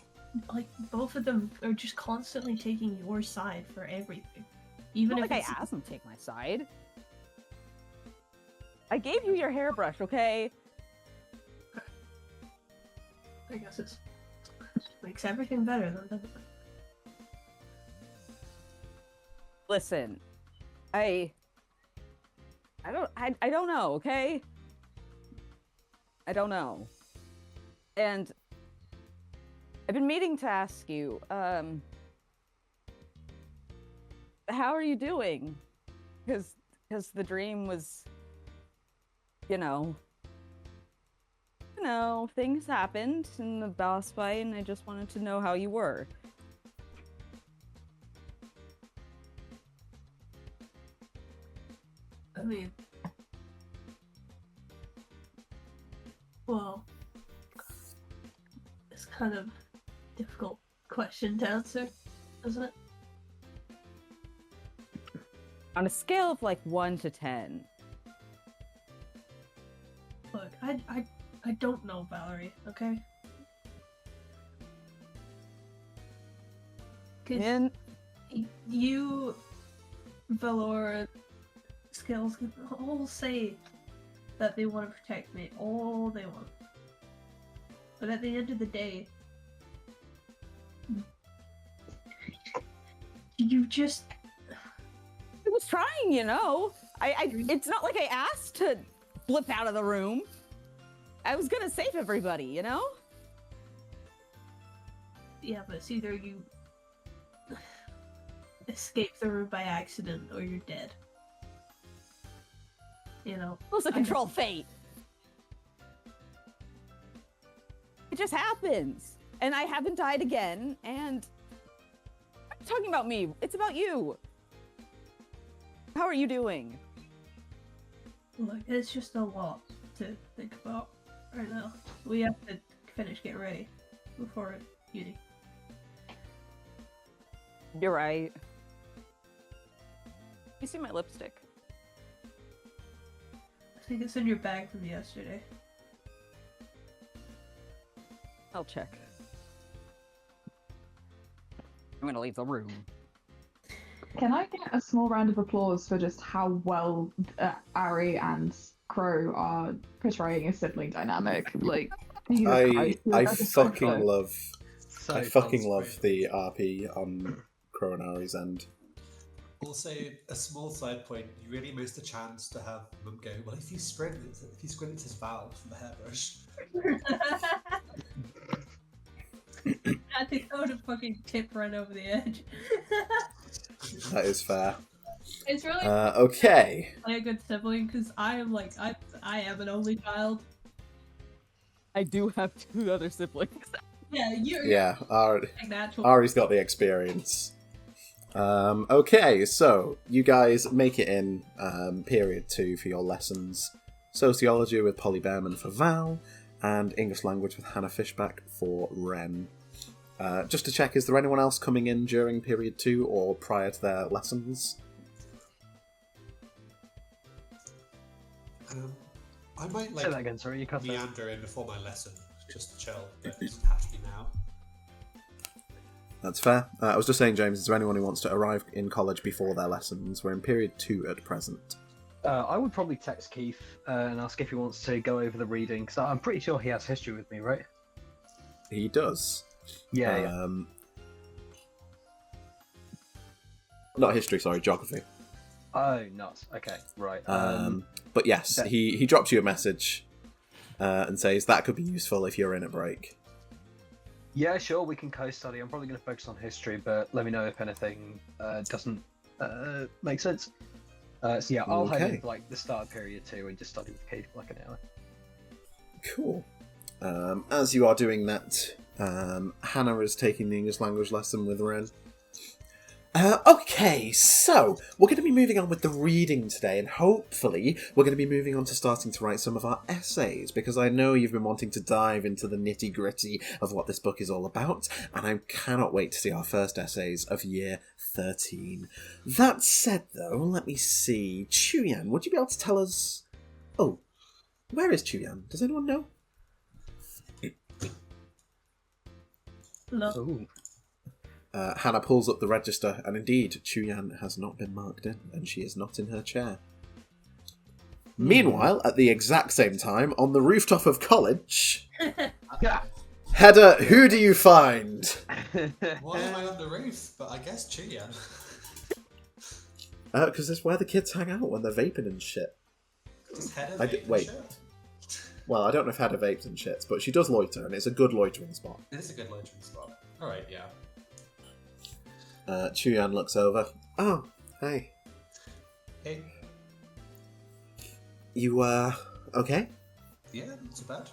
like, both of them are just constantly taking your side for everything. Even Not if like it's... I asked them to take my side. I gave you your hairbrush, okay? I guess it makes everything better, though, doesn't it? Listen, I don't know, okay? I don't know. And I've been meaning to ask you, how are you doing? Because the dream was, things happened in the boss fight, and I just wanted to know how you were. I mean... Well... It's kind of difficult question to answer, isn't it? On a scale of like 1 to 10. Look, I don't know, Valerie, okay? Because And you, Valora, Skills can all say that they want to protect me all they want. But at the end of the day, you just... I was trying, it's not like I asked to flip out of the room. I was gonna save everybody, Yeah, but it's either you escape the room by accident or you're dead. Supposed to control fate. It just happens. and I haven't died again, and I'm not talking about me. It's about you. How are you doing? Look, it's just a lot to think about right now. We have to finish getting ready before uni. You're right. You see my lipstick? I think it's in your bag from yesterday. I'll check. I'm gonna leave the room. Can I get a small round of applause for just how well Ari and Krow are portraying a sibling dynamic? Like, Jesus Christ, I that is so fucking close. love So I fucking love the RP on Krow and Ari's end. Also, a small side point, you really missed a chance to have them go, well, if you sprint, it's his Val from the hairbrush. I think I would have fucking tipped right over the edge. That is fair. It's really Okay. a good sibling because I am like I am an only child. I do have 2 other siblings. Yeah, you're Yeah, like natural. Ari's got the experience. Okay, so you guys make it in period 2 for your lessons. Sociology with Polly Behrman for Val, and English language with Hannah Fishback for Wren. Just to check, is there anyone else coming in during period 2 or prior to their lessons? I might Say that again, sorry, you cut out. meander in before my lesson, just to chill, but it doesn't have to be now. That's fair. I was just saying, James, is there anyone who wants to arrive in college before their lessons? We're in period 2 at present. I would probably text Keith and ask if he wants to go over the reading, because I'm pretty sure he has history with me, right? He does. Yeah. Not history, sorry, geography. Oh, nuts. Okay, right. But yes, that- he drops you a message and says that could be useful if you're in a break. Yeah, sure, we can co-study. I'm probably going to focus on history, but let me know if anything doesn't make sense. So yeah, I'll head Okay. in for like the start of period 2 and just study with Keith for like an hour. Cool. As you are doing that, Hannah is taking the English language lesson with Wren. Okay, so we're going to be moving on with the reading today, and hopefully we're going to be moving on to starting to write some of our essays, because I know you've been wanting to dive into the nitty-gritty of what this book is all about, and I cannot wait to see our first essays of year 13. That said, though, let me see. Chuyan, would you be able to tell us... Oh, where is Chuyan? Does anyone know? No. Ooh. Hannah pulls up the register, and indeed, Chuyan has not been marked in, and she is not in her chair. Meanwhile, at the exact same time, on the rooftop of college, Yeah. Hedda, who do you find? Why am I on the roof? But I guess Chiyan. Because it's where the kids hang out when they're vaping and shit. Does Hedda I vape did- and wait. shit? Well, I don't know if Hedda vapes and shits, but she does loiter, and it's a good loitering spot. It is a good loitering spot. Alright, yeah. Chuyan looks over. Oh, hey. Hey, You, okay? yeah, not too bad.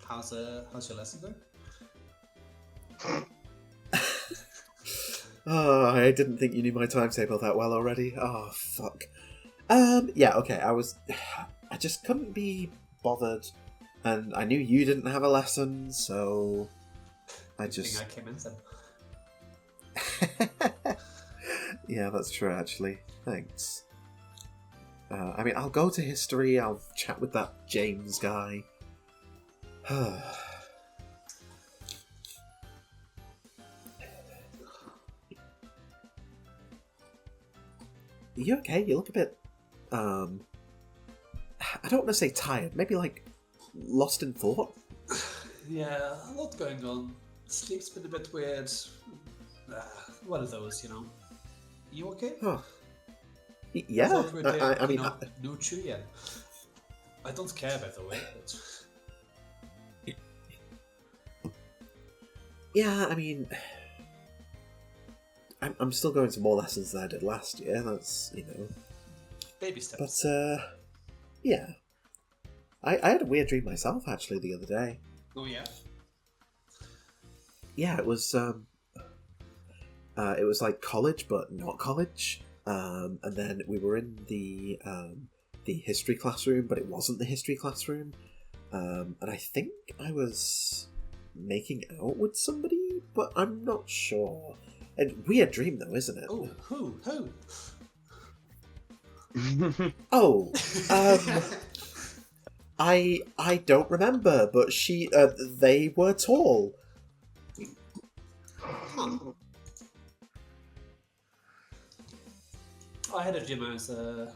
How's your lesson going? Oh, I didn't think you knew my timetable that well already. Oh, fuck. Yeah, okay, I just couldn't be bothered, and I knew you didn't have a lesson, so I Good thing just... I came in then. Yeah, that's true, actually. Thanks. I mean, I'll go to history, I'll chat with that James guy. You okay? You look a bit, I don't want to say tired, maybe like lost in thought? Yeah, a lot going on. Sleep's been a bit weird. One of those, you know. You okay? Huh. I Yeah, thought we were doing, I mean, you know, no Chuyan. I don't care, by the way. But... yeah, I mean, I'm still going to more lessons than I did last year, that's, you know. Baby steps. But, yeah. I had a weird dream myself, actually, the other day. Oh, yeah? yeah, it was like college, but not college. And then we were in the history classroom, but it wasn't the history classroom. And I think I was making out with somebody, but I'm not sure. And weird dream though, isn't it? Oh, who? Oh, I don't remember, but they were tall. Huh. I had a gym as I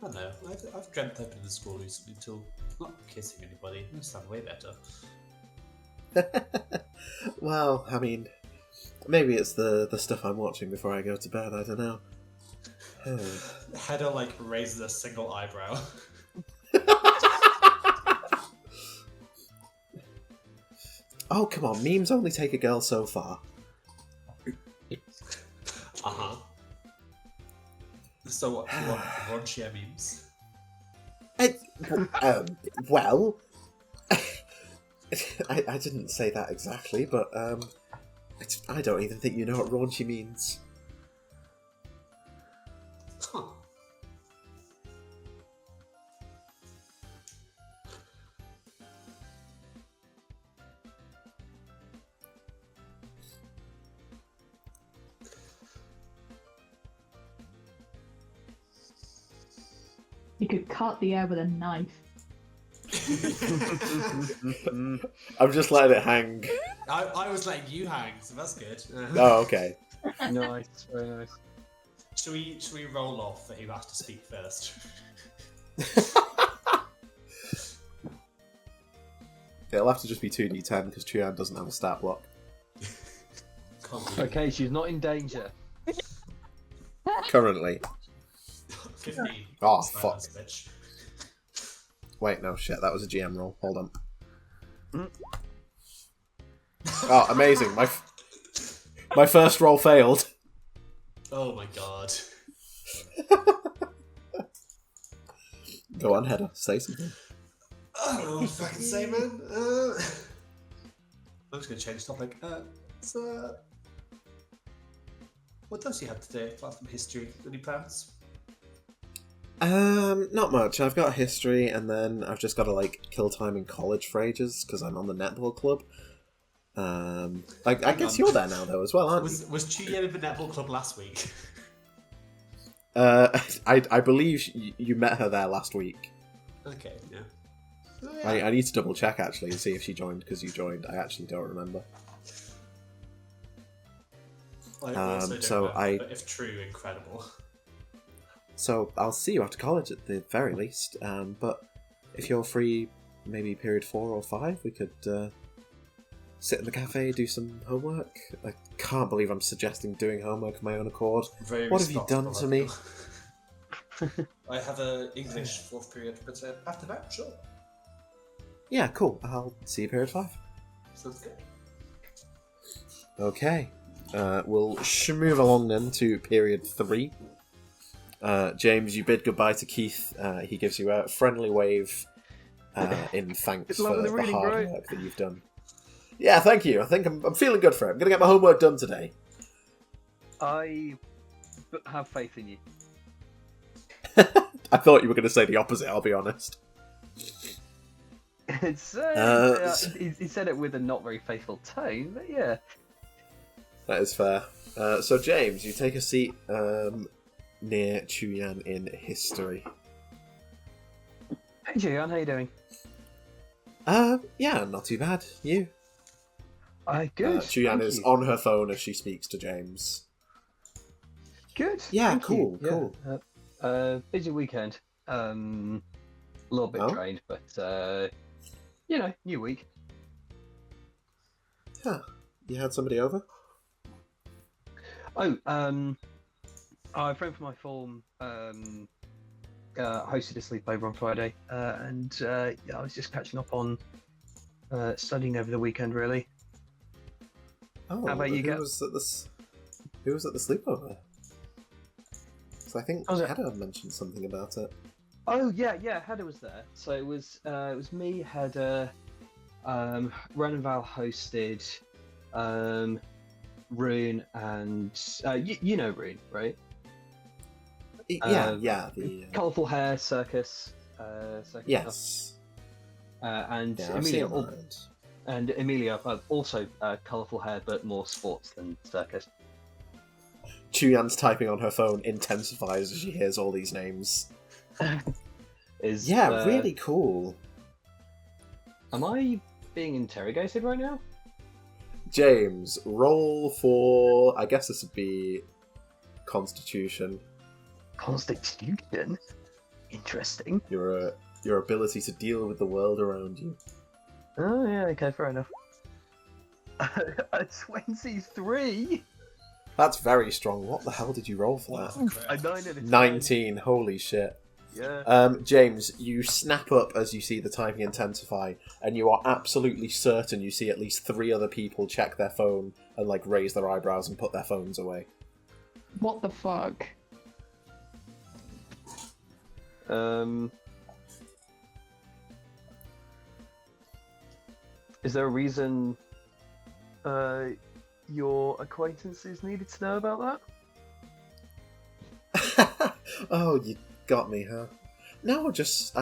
don't know. I've dreamt I've been in the school recently too. Not kissing anybody. It sounds way better. Well, I mean, maybe it's the stuff I'm watching before I go to bed. I don't know. Hedda like raises a single eyebrow. Oh, come on. Memes only take a girl so far. Uh-huh. So what? You want raunchier memes? Well, I didn't say that exactly, but I don't even think you know what raunchy means. Huh. You could cut the air with a knife. I'm just letting it hang. I was letting you hang, so that's good. Oh, okay. Nice, very nice. Should we roll off for who has to speak first? It'll have to just be 2d10 because Chuan doesn't have a stat block. Okay, she's not in danger. Currently. 15. Oh, Silence, fuck. bitch. Wait, no, shit, that was a GM roll. Hold on. Oh, amazing. My first roll failed. Oh my god. Go on, Hedda, say something. Oh, what fucking say, man. I'm just gonna change topic. So, what does he have today apart from history? Any plans? Not much. I've got history, and then I've just got to kill time in college for ages because I'm on the netball club. I guess you're there now though as well, aren't you? Was Chuyen in the netball club last week? I believe you met her there last week. Okay, yeah. Oh, I need to double check actually and see if she joined because you joined. I actually don't remember. I also don't so remember, but if true, incredible. So I'll see you after college at the very least. But if you're free, maybe period 4 or 5, we could sit in the cafe, do some homework. I can't believe I'm suggesting doing homework of my own accord. What have you done to me? I have an English 4th period, but after that, sure. Yeah, cool. I'll see you period 5. Sounds good. Okay. We'll move along then to period 3. James, you bid goodbye to Keith. He gives you a friendly wave in thanks for the hard work that you've done. Yeah, thank you. I think I'm feeling good for it. I'm going to get my homework done today. I have faith in you. I thought you were going to say the opposite, I'll be honest. It's he said it with a not very faithful tone, but yeah. That is fair. So, James, you take a seat near Chuyan in history. Hey, Julian, how you doing? Yeah, not too bad. You? Good. Chuyan is on her phone as she speaks to James. Good. Yeah, thank cool, you. cool. Busy weekend. A little bit drained, but new week. Huh. You had somebody over? Oh, a friend from my form hosted a sleepover on Friday, and I was just catching up on studying over the weekend, really. Oh, how about you? Who was at the sleepover? So I think Hedda mentioned something about it. Oh yeah, Hedda was there. So it was me, Hedda, Wren and Val hosted, Rune, and you know Rune, right? Yeah. The colourful hair, circus. yes. And Yeah, I've Amelia, seen that. and Amelia, also colourful hair, but more sports than circus. Chuyan's typing on her phone intensifies as she hears all these names. Really cool. Am I being interrogated right now? James, roll for... I guess this would be... Constitution. Constitution? Interesting. Your ability to deal with the world around you. Oh, yeah, okay, fair enough. A 23? That's very strong. What the hell did you roll for that? A 9 and a 10. 19, holy shit. Yeah. James, you snap up as you see the typing intensify, and you are absolutely certain you see at least 3 other people check their phone and like raise their eyebrows and put their phones away. What the fuck? Is there a reason your acquaintances needed to know about that? Oh, you got me, huh? No, I just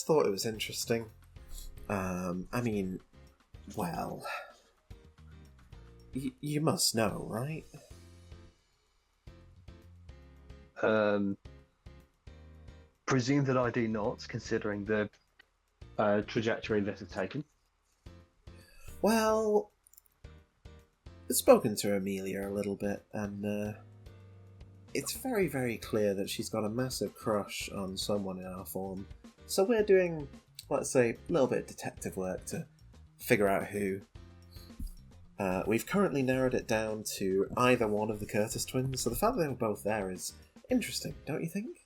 thought it was interesting. I mean, well, you must know, right? Presume that I do not, considering the trajectory this has taken. Well, I've spoken to Amelia a little bit, and it's very, very clear that she's got a massive crush on someone in our form. So we're doing, let's say, a little bit of detective work to figure out who. We've currently narrowed it down to either one of the Curtis twins, so the fact that they were both there is interesting, don't you think?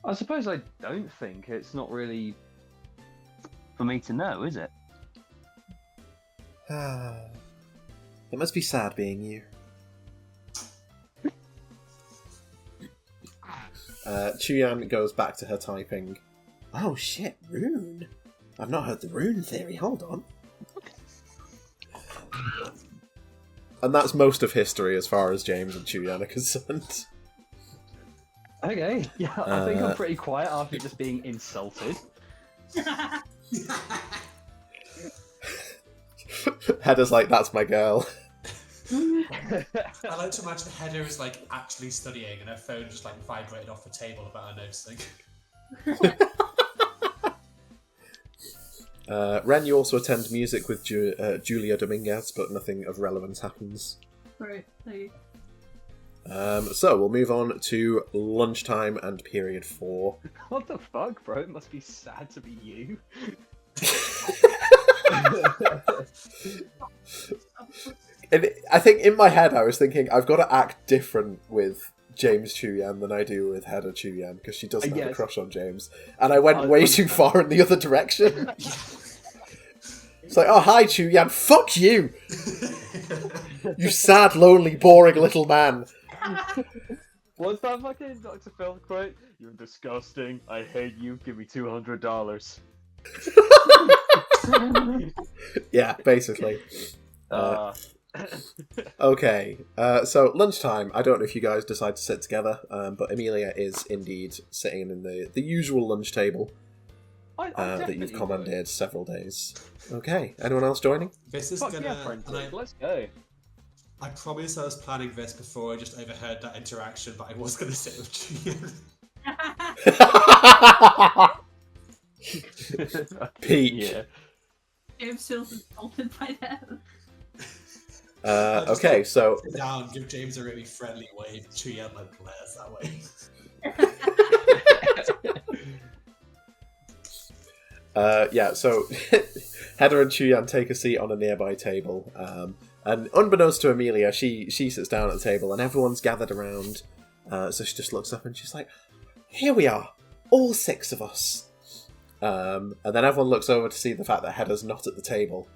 I suppose I don't think. It's not really for me to know, is it? It must be sad being you. Chuyan goes back to her typing. Oh shit, Rune! I've not heard the Rune theory, hold on. And that's most of history as far as James and Chuyan are concerned. Okay, yeah, I think I'm pretty quiet after just being insulted. Hedda's like, that's my girl. I like to imagine Hedda is like actually studying and her phone just like vibrated off the table about her noticing. Wren, you also attend music with Julia Dominguez, but nothing of relevance happens. Right, thank you. So we'll move on to lunchtime and period 4. What the fuck, bro? It must be sad to be you. And I think in my head I was thinking I've got to act different with James Chuyan than I do with Hedda Chuyan because she doesn't have a crush on James, and I went way too far in the other direction. It's like, oh hi Chuyan, fuck you, you sad, lonely, boring little man. What's that fucking Dr. Phil quote? You're disgusting. I hate you. Give me $200. Yeah, basically. Okay, so lunchtime. I don't know if you guys decide to sit together, but Amelia is indeed sitting in the usual lunch table that you've commandeered several days. Okay, anyone else joining? This is let's go. I promise I was planning this before I just overheard that interaction, but I was going to sit with Julian. Peak. Yeah. James feels insulted by that. Okay, so sit down, give James a really friendly wave. Julian like glares that way. Yeah, so Hedda and Chuyan take a seat on a nearby table, and unbeknownst to Amelia, she sits down at the table, and everyone's gathered around. So she just looks up and she's like, "Here we are, all 6 of us." And then everyone looks over to see the fact that Hedda's not at the table,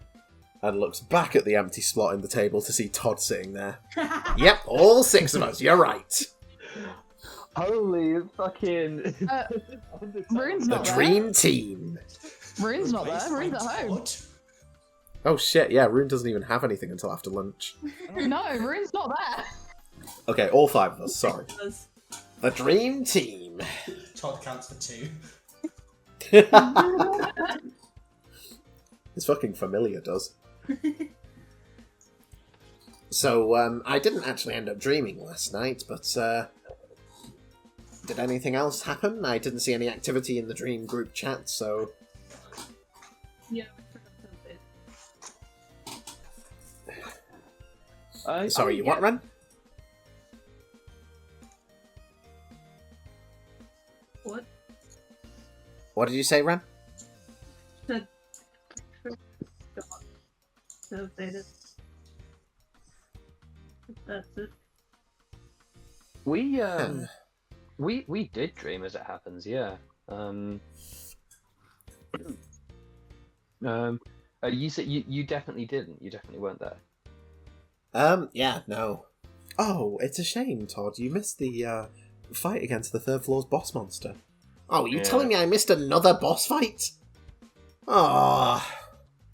and looks back at the empty slot in the table to see Todd sitting there. Yep, all 6 of us. You're right. Holy fucking... Rune's The not there. dream team. Rune's not there. Replaced Rune's by at home. Todd. Oh shit, yeah, Rune doesn't even have anything until after lunch. No, Rune's not there. Okay, all 5 of us, sorry. Does. The dream team. Todd counts for 2. It's fucking familiar, does. So, I didn't actually end up dreaming last night, but, did anything else happen? I didn't see any activity in the dream group chat, so... Yeah. Sorry, you what, Ren? What? What did you say, Ren? Said. So updated. That's it. We did dream as it happens, yeah. You said you definitely didn't. You definitely weren't there. Yeah, no. Oh, it's a shame, Todd. You missed the, fight against the 3rd floor's boss monster. Oh, are you telling me I missed another boss fight? Ah.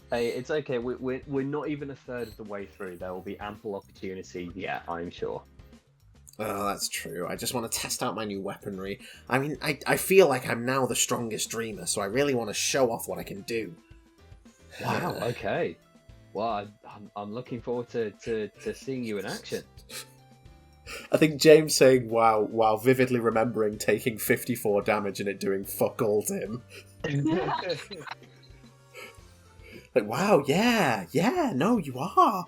Hey, it's okay. We're not even a third of the way through. There will be ample opportunity. Yeah, I'm sure. Oh, that's true. I just want to test out my new weaponry. I mean, I feel like I'm now the strongest dreamer, so I really want to show off what I can do. Wow. Okay. Well, I'm looking forward to seeing you in action. I think James saying wow while vividly remembering taking 54 damage and it doing fuck all to him. Like, wow, yeah, no, you are.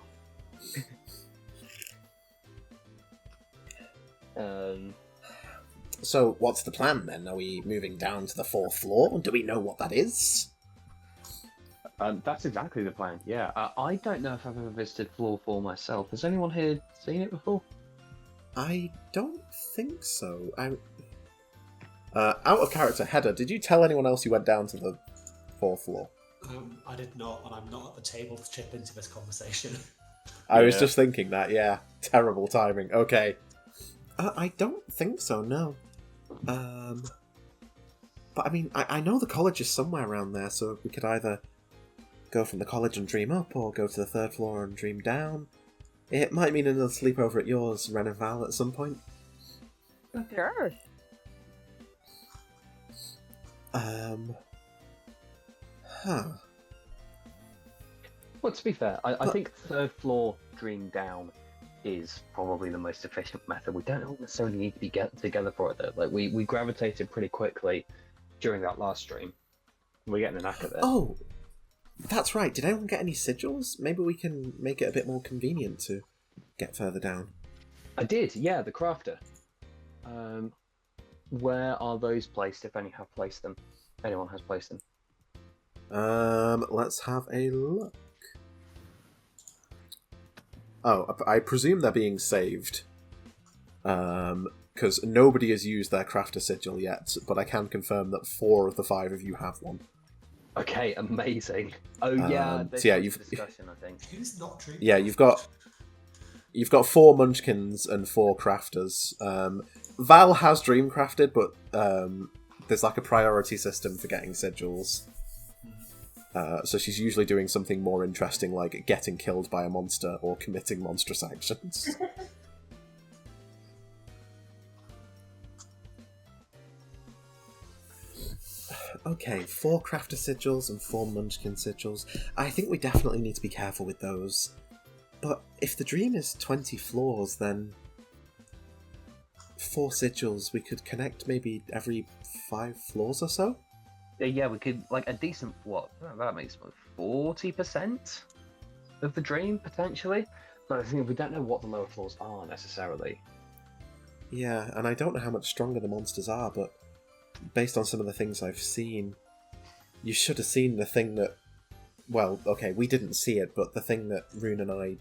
So, what's the plan then? Are we moving down to the 4th floor? Do we know what that is? That's exactly the plan. Yeah, I don't know if I've ever visited floor 4 myself. Has anyone here seen it before? I don't think so. Out of character, Hedda, did you tell anyone else you went down to the 4th floor? I did not, and I'm not at the table to chip into this conversation. I was just thinking that, yeah. Terrible timing. Okay. I don't think so, no. But I mean, I know the college is somewhere around there, so we could either go from the college and dream up, or go to the 3rd floor and dream down. It might mean another sleepover at yours, Ren and Val, at some point. Okay. Sure. Well, to be fair, I think 3rd floor dream down is probably the most efficient method. We don't necessarily need to be getting together for it though. Like we gravitated pretty quickly during that last stream. We're getting the knack of it. Oh, that's right. Did anyone get any sigils? Maybe we can make it a bit more convenient to get further down. I did, yeah, the crafter. Where are those placed, if any have placed them? Anyone has placed them? Let's have a look. Oh, I presume they're being saved. Because nobody has used their crafter sigil yet, but I can confirm that 4 of the 5 of you have one. Okay, amazing. Oh yeah, so yeah, you've discussion, I think. Who's not dreaming? Yeah, you've got 4 munchkins and 4 crafters. Val has dreamcrafted, but there's like a priority system for getting sigils. So she's usually doing something more interesting, like getting killed by a monster or committing monstrous actions. Okay, 4 crafter sigils and 4 munchkin sigils. I think we definitely need to be careful with those. But if the dream is 20 floors, then 4 sigils, we could connect maybe every 5 floors or so? Yeah, we could, like, a decent, what? That makes 40% of the dream, potentially? But I think we don't know what the lower floors are, necessarily. Yeah, and I don't know how much stronger the monsters are, but based on some of the things I've seen, you should have seen the thing that... Well, okay, we didn't see it, but the thing that Rune and I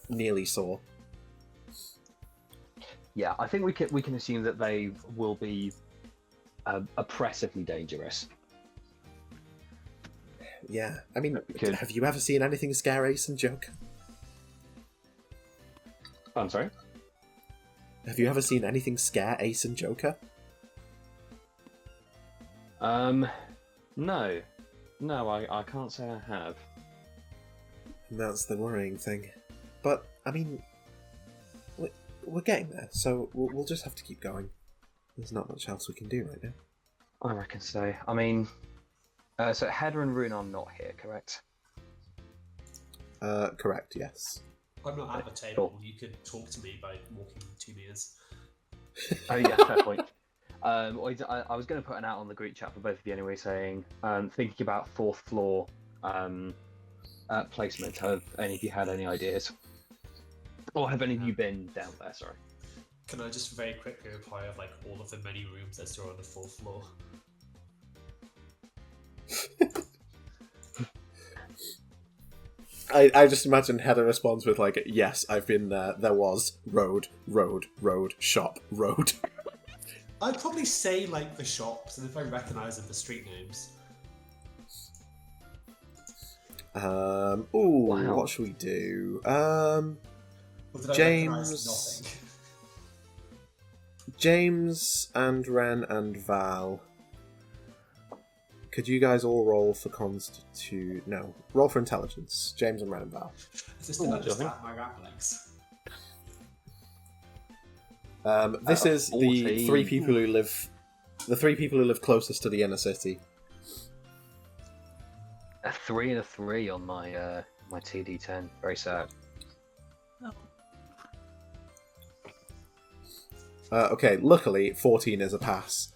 nearly saw. Yeah, I think we can assume that they will be oppressively dangerous. Yeah, I mean, Could- have you ever seen anything scare Ace and Jug? I'm sorry? Have you ever seen anything scare Ace and Joker? No. No, I can't say I have. And that's the worrying thing. But, I mean, we're getting there, so we'll just have to keep going. There's not much else we can do right now. I reckon so. I mean, so Hedda and Rune are not here, correct? Correct, yes. I'm not at the table. You could talk to me by walking 2 meters. Oh yeah, fair point. I was going to put an out on the group chat for both of you anyway, saying, thinking about 4th floor placement. Have any of you had any ideas? Or have any of you been down there, sorry? Can I just very quickly reply of like all of the many rooms that are on the 4th floor? I just imagine Hedda responds with like, yes, I've been there. There was road, shop, road. I'd probably say like the shops, and if I recognise them, the street names. Wow. What should we do? Or did I recognise nothing? James and Wren and Val. Could you guys all roll for roll for intelligence. James and Wren and Val. Is this not just my ramblings? This is the 3 people who live. The 3 people who live closest to the inner city. A 3 and a 3 on my my TD10. Very sad. Oh. Okay, luckily 14 is a pass.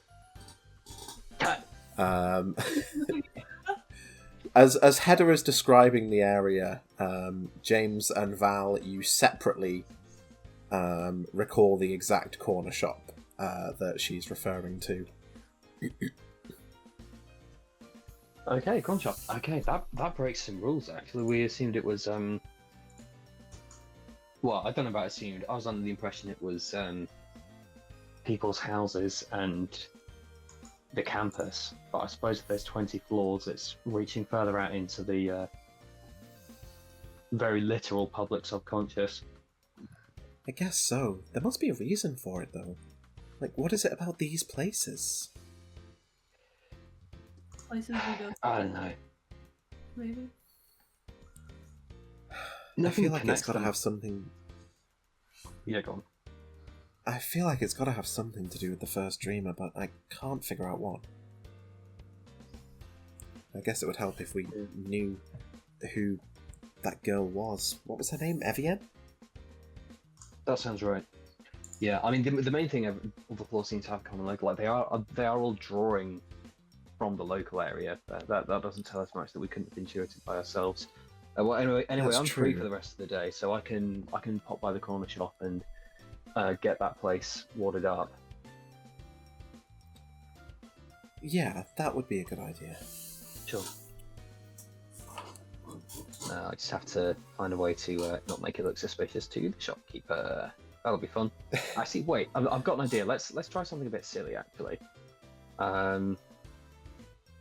As Hedda is describing the area, James and Val, you separately recall the exact corner shop that she's referring to. Okay, corner shop. Okay, that breaks some rules. Actually, we assumed it was well, I don't know about assumed. I was under the impression it was people's houses and the campus, but I suppose if there's 20 floors, it's reaching further out into the very literal public subconscious. I guess so. There must be a reason for it, though. Like, what is it about these places? Places we go to. I don't know. Maybe. I feel like it's got to have something... Yeah, go on. I feel like it's got to have something to do with the first dreamer, but I can't figure out what. I guess it would help if we knew who that girl was. What was her name? Evian? That sounds right. Yeah, I mean, the main thing of the floors seem to have common local. Like they are all drawing from the local area. That doesn't tell us much that we couldn't have intuited by ourselves. Well, anyway, That's I'm true. free for the rest of the day, so I can pop by the corner shop and get that place warded up. Yeah, that would be a good idea. Sure. I just have to find a way to not make it look suspicious to the shopkeeper. That'll be fun. Actually, wait, I've got an idea. Let's try something a bit silly, actually. Can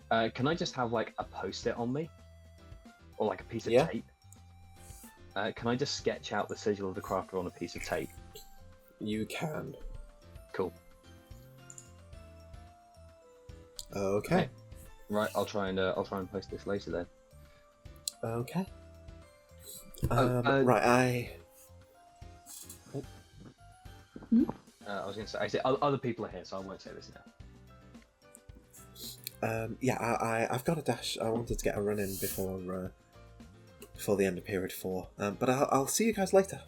I just have like a post-it on me, or like a piece of tape? Can I just sketch out the sigil of the crafter on a piece of tape? You can. Cool. Okay. Right, I'll try and post this later then. Okay. Right, I was going to say, actually, other people are here, so I won't say this now. I've got a dash. I wanted to get a run in before the end of period 4. But I'll see you guys later.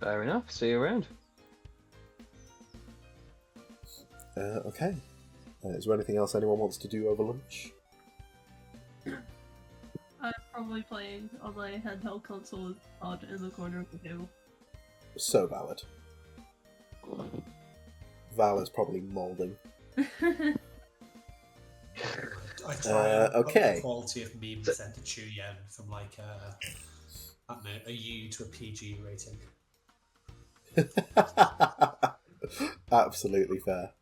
Fair enough. See you around. Okay. Is there anything else anyone wants to do over lunch? I'm probably playing on my handheld console with Todd in the corner of the table. So valid. Val is probably moulding. I try and up okay. the quality of memes sent to Chuyen from like I don't know, a U to a PG rating. Absolutely fair.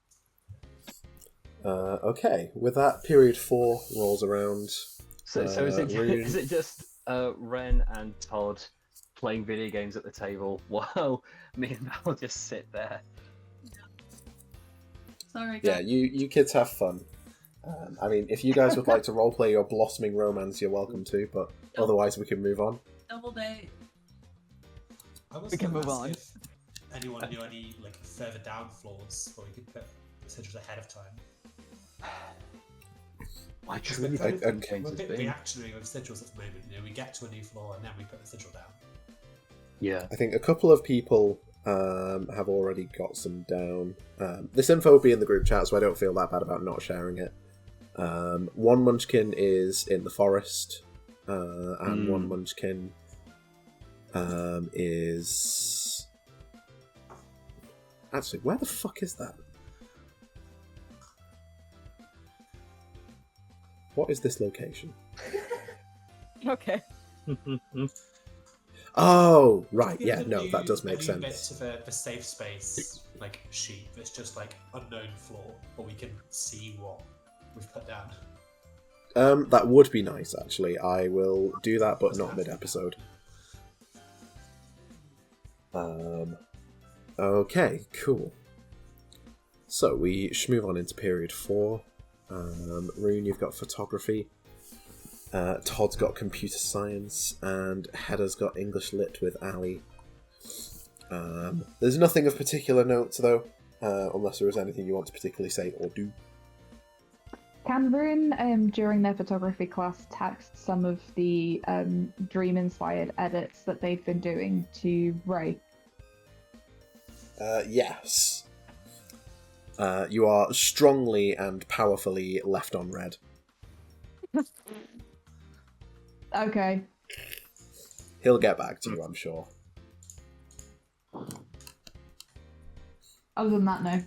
Okay, with that, period 4 rolls around. So is it Rune. is it just Wren and Todd playing video games at the table while me and Val just sit there. Sorry, Yeah, guys. you kids have fun. I mean, if you guys would like to roleplay your blossoming romance, you're welcome to, but otherwise we can move on. Double date. I was We can gonna move ask on. If anyone knew any like further down floors where we could put sigils ahead of time. I Because truly we're don't kind think of- James we're a has bit been. reactionary with sigils at the moment. You know, we get to a new floor and then we put the sigil down. Yeah. I think a couple of people have already got some down. This info will be in the group chat, so I don't feel that bad about not sharing it. One Munchkin is in the forest, and one Munchkin is... Actually, where the fuck is that? What is this location? Okay. Oh, right, Give yeah, the no, new- that does the make new sense. bit to the safe space like sheet that's just like unknown floor, but we can see what we've put down. That would be nice, actually. I will do that, but What's not that? mid-episode. Okay, cool. So we should move on into period 4. Rune, you've got photography. Todd's got computer science, and Hedda's got English lit with Ali. There's nothing of particular note, though, unless there is anything you want to particularly say or do. Can Rune, during their photography class, text some of the dream-inspired edits that they've been doing to Ray? Yes. You are strongly and powerfully left on red. Okay. He'll get back to you, I'm sure. Other than that, no.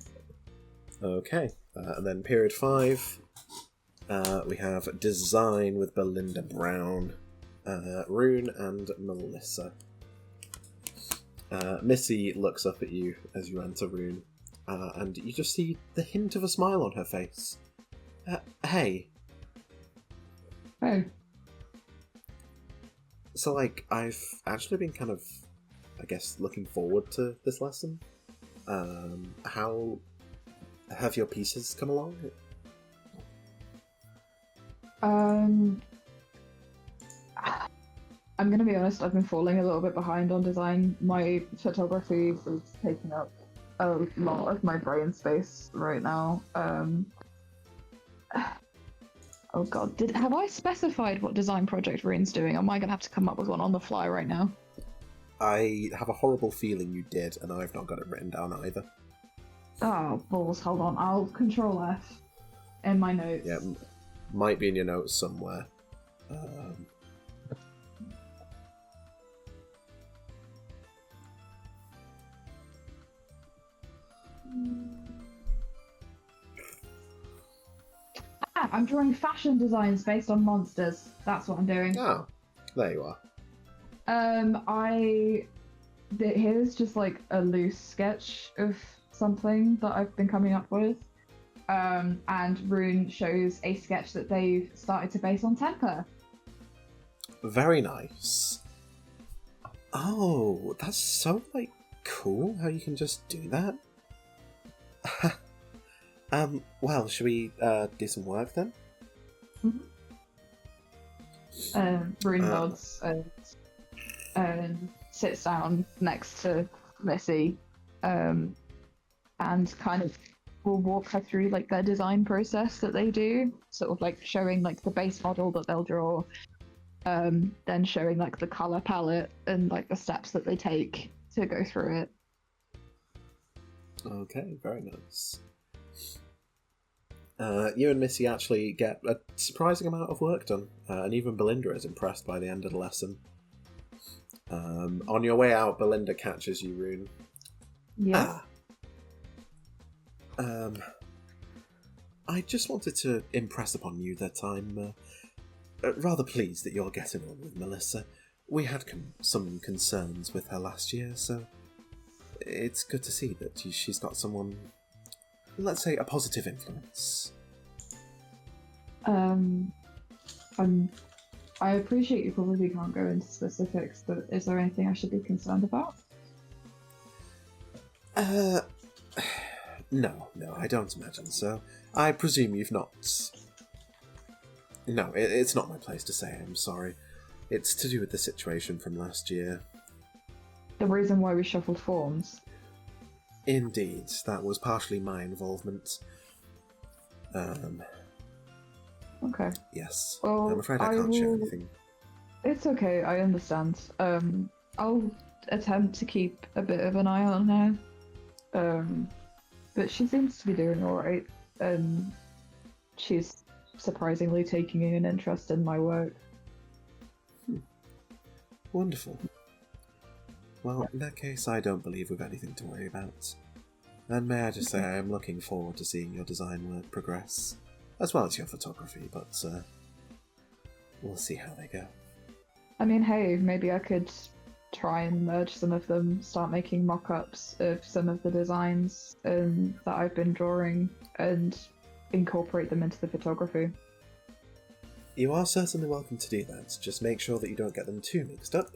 Okay, and then period 5, we have design with Belinda Brown, Rune, and Melissa. Missy looks up at you as you enter Rune, and you just see the hint of a smile on her face. Hey. Oh. So, like, I've actually been kind of, I guess, looking forward to this lesson. How have your pieces come along? I'm gonna be honest, I've been falling a little bit behind on design. My photography is taking up a lot of my brain space right now. Oh god, have I specified what design project Rune's doing? Am I gonna have to come up with one on the fly right now? I have a horrible feeling you did, and I've not got it written down either. Oh, balls, hold on. I'll control F in my notes. Yeah, might be in your notes somewhere. I'm drawing fashion designs based on monsters. That's what I'm doing. Oh, there you are. Here's just like a loose sketch of something that I've been coming up with. And Rune shows a sketch that they've started to base on temper. Very nice. Oh, that's so, like, cool how you can just do that. Well, should we do some work then? Rune nods and sits down next to Missy, and kind of will walk her through like their design process that they do, sort of like showing like the base model that they'll draw, then showing like the color palette and like the steps that they take to go through it. Okay, very nice. You and Missy actually get a surprising amount of work done, and even Belinda is impressed by the end of the lesson. On your way out, Belinda catches you, Rune. Yeah. I just wanted to impress upon you that I'm rather pleased that you're getting on with Melissa. We had some concerns with her last year, so it's good to see that she's got someone, let's say, a positive influence. I'm I appreciate you probably can't go into specifics, but is there anything I should be concerned about? No, I don't imagine so. I presume you've not... No, it's not my place to say, I'm sorry. It's to do with the situation from last year. The reason why we shuffled forms? Indeed, that was partially my involvement. Okay. Yes. Well, I'm afraid I can't share anything. It's okay, I understand. I'll attempt to keep a bit of an eye on her. But she seems to be doing alright. She's surprisingly taking an interest in my work. Wonderful. Well, in that case, I don't believe we've anything to worry about. And may I just say I am looking forward to seeing your design work progress, as well as your photography, but we'll see how they go. I mean, hey, maybe I could try and merge some of them, start making mock-ups of some of the designs that I've been drawing, and incorporate them into the photography. You are certainly welcome to do that. Just make sure that you don't get them too mixed up.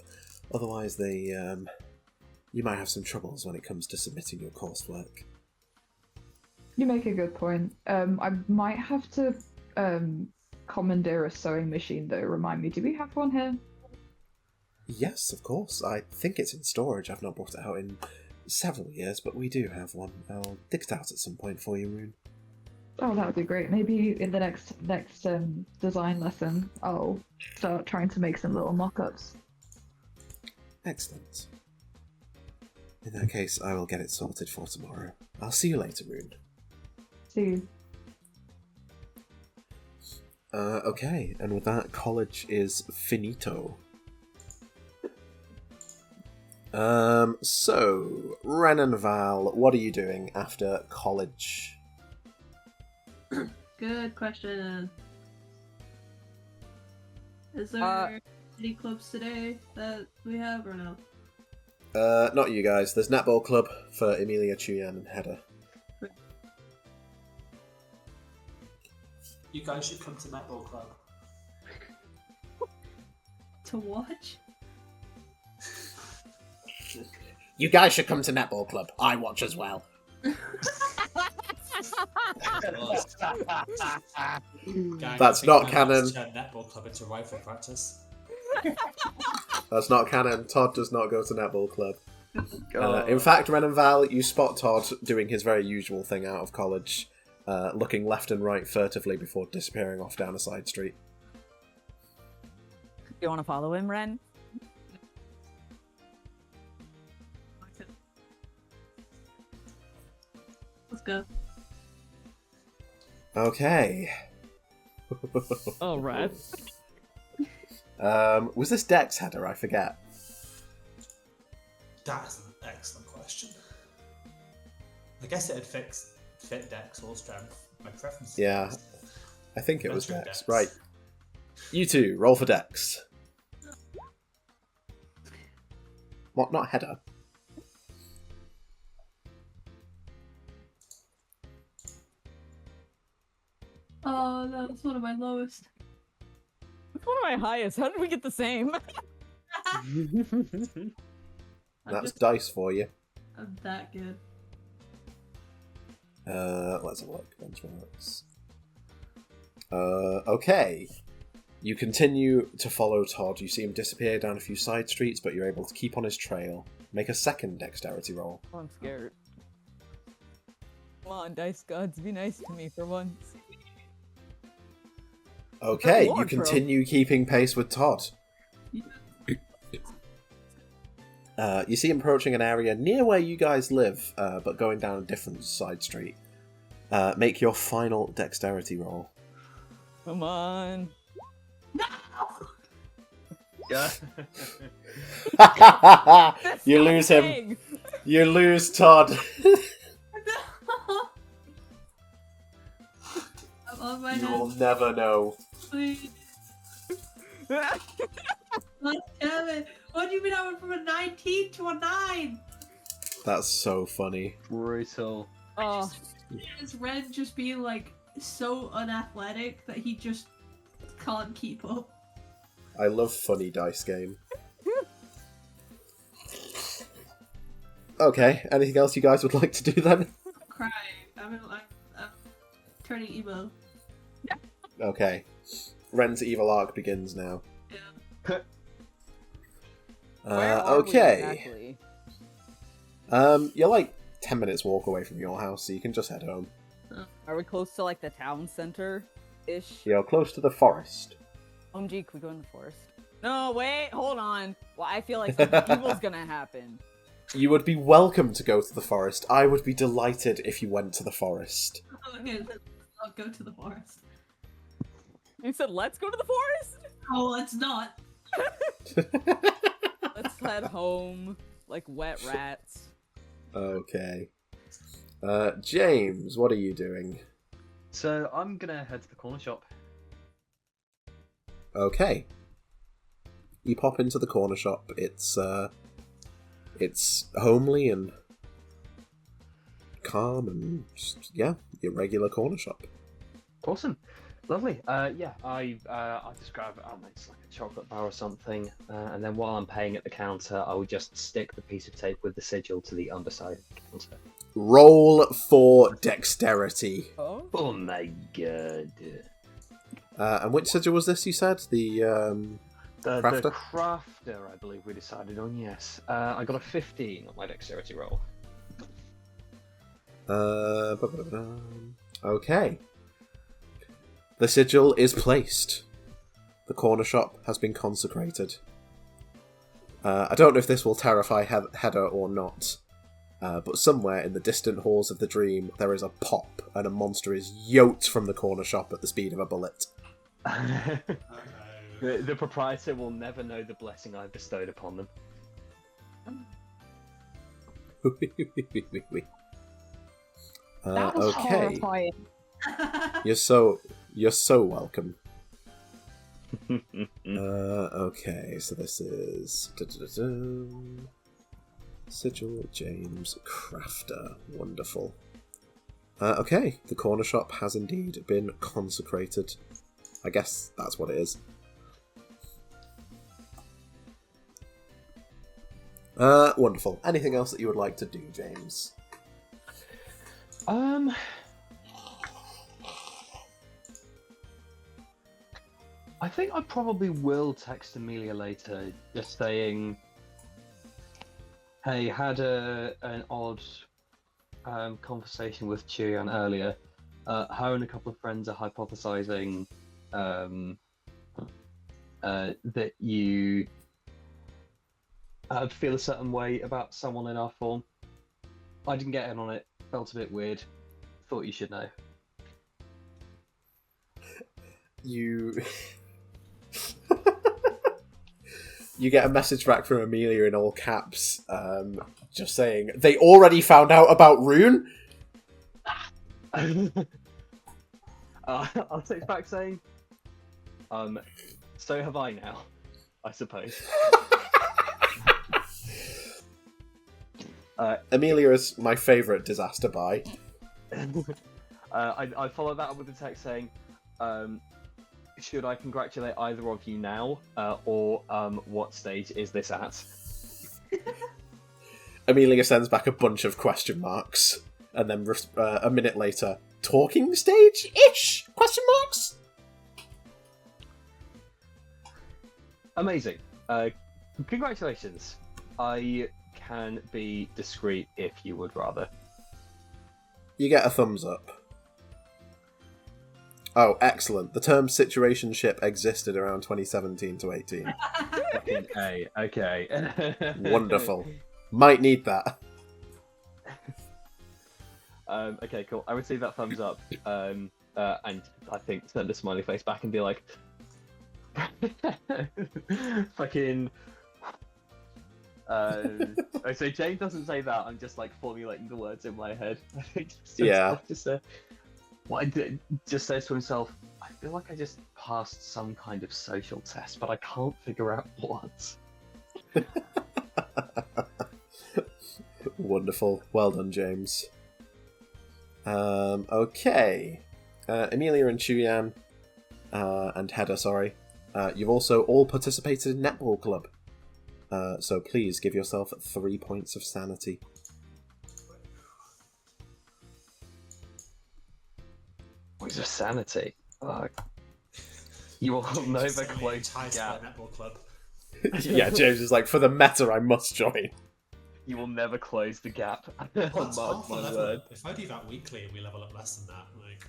Otherwise, you might have some troubles when it comes to submitting your coursework. You make a good point. I might have to commandeer a sewing machine, though. Remind me, do we have one here? Yes, of course. I think it's in storage. I've not brought it out in several years, but we do have one. I'll dig it out at some point for you, Rune. Oh, that would be great. Maybe in the next design lesson, I'll start trying to make some little mock-ups. Excellent. In that case, I will get it sorted for tomorrow. I'll see you later, Rune. See you. Okay, and with that, college is finito. So, Wren and Val, what are you doing after college? Good question. Is there any clubs today that we have or no? Not you guys. There's Netball Club for Emilia, Chuyan, and Hedda. You guys should come to Netball Club. To watch? You guys should come to Netball Club. I watch as well. That's not canon. Turn Netball Club into rifle practice. That's not canon. Todd does not go to Netball Club. In fact, Wren and Val, you spot Todd doing his very usual thing out of college, looking left and right furtively before disappearing off down a side street. You want to follow him, Wren? Let's go. Okay. All right. Was this Dex header? I forget. That's an excellent question. I guess it'd fit Dex or Strength. My preference. Yeah, I think it was Dex. Dex. Right. You two, roll for Dex. What? Not header. Oh, that's one of my lowest. It's one of my highest. How did we get the same? That's dice for you. I'm that good. Let's have a look. Benchmarks. Okay. You continue to follow Todd. You see him disappear down a few side streets, but you're able to keep on his trail. Make a second dexterity roll. Oh, I'm scared. Come on, dice gods, be nice to me for once. Okay, Good you lord, continue keeping pace with Todd. You see him approaching an area near where you guys live, but going down a different side street. Make your final dexterity roll. Come on. Yeah. You lose him. You lose Todd. I'm on my You will head. never know. Please. God damn it. What do you mean I went from a 19 to a 9? That's so funny. Brutal. Oh, Is Ren just being like so unathletic that he just can't keep up? I love funny dice game. Okay, anything else you guys would like to do then? Cry. I'm turning emo. Okay. Wren's evil arc begins now. Yeah. Where are we Okay. exactly? You're like 10 minutes walk away from your house, so you can just head home. Are we close to like the town center-ish? You're close to the forest. OMG, can we go in the forest? No, wait, hold on. Well, I feel like something evil's gonna happen. You would be welcome to go to the forest. I would be delighted if you went to the forest. Okay, let's not go to the forest. You said, let's go to the forest? Oh, let's not. Let's head home like wet rats. Okay. James, what are you doing? So I'm gonna head to the corner shop. Okay. You pop into the corner shop. It's homely and calm and just, yeah, your regular corner shop. Awesome, lovely. I just grab it's like a chocolate bar or something, and then while I'm paying at the counter, I will just stick the piece of tape with the sigil to the underside of the counter. Roll for dexterity. Oh? Oh my god. And which sigil was this, you said? The The crafter? crafter, I believe we decided on, yes. I got a 15 on my dexterity roll. Okay. The sigil is placed. The corner shop has been consecrated. I don't know if this will terrify Hedda or not, but somewhere in the distant halls of the dream there is a pop, and a monster is yoked from the corner shop at the speed of a bullet. The proprietor will never know the blessing I've bestowed upon them. That was Okay. horrifying. You're so welcome. Okay, so this is Sigil James Crafter. Wonderful. Okay, the corner shop has indeed been consecrated. I guess that's what it is. Wonderful. Anything else that you would like to do, James? I think I probably will text Amelia later, just saying, hey, had an odd conversation with Chirian earlier. Her and a couple of friends are hypothesizing that you feel a certain way about someone in our form. I didn't get in on it, felt a bit weird, thought you should know. You get a message back from Amelia in all caps, just saying, they already found out about Rune? I'll take back saying, so have I now, I suppose. Amelia is my favourite disaster buy. I follow that up with a text saying, should I congratulate either of you now, or what stage is this at? Amelia sends back a bunch of question marks, and then a minute later, talking stage-ish? Question marks? Amazing. Congratulations. I can be discreet if you would rather. You get a thumbs up. Oh, excellent. The term situationship existed around 2017 to 18. Fucking A. Okay. Wonderful. Might need that. Okay, cool. I would see that thumbs up, and I think send a smiley face back and be like, fucking. So James doesn't say that. I'm just like formulating the words in my head. I think what I did just says to himself, I feel like I just passed some kind of social test, but I can't figure out what. Wonderful. Well done, James. Okay. Amelia and Chuyan, and Hedda, sorry, You've also all participated in Netball Club. So please give yourself 3 points of sanity. Points of sanity. Fuck. You will never close the gap. Netball Club. Yeah, James is like, for the meta, I must join. You will never close the gap. That's Mark half a my level word. up. If I do that weekly and we level up less than that, like...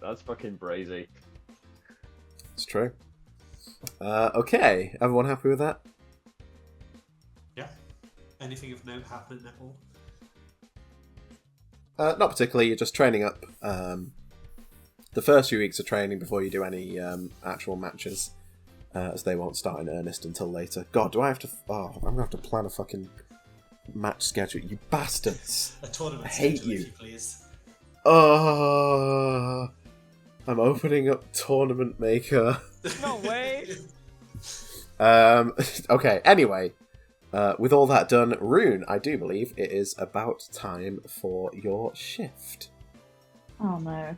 That's fucking brazy. It's true. Okay, everyone happy with that? Yeah. Anything of note happen at Netball? Not particularly, you're just training up. The first few weeks of training before you do any actual matches, as they won't start in earnest until later. God, do I have to... Oh, I'm going to have to plan a fucking match schedule, you bastards. A tournament I hate schedule, you. if you please. Oh, I'm opening up Tournament Maker. No way. Okay, anyway. With all that done, Rune, I do believe it is about time for your shift. Oh no.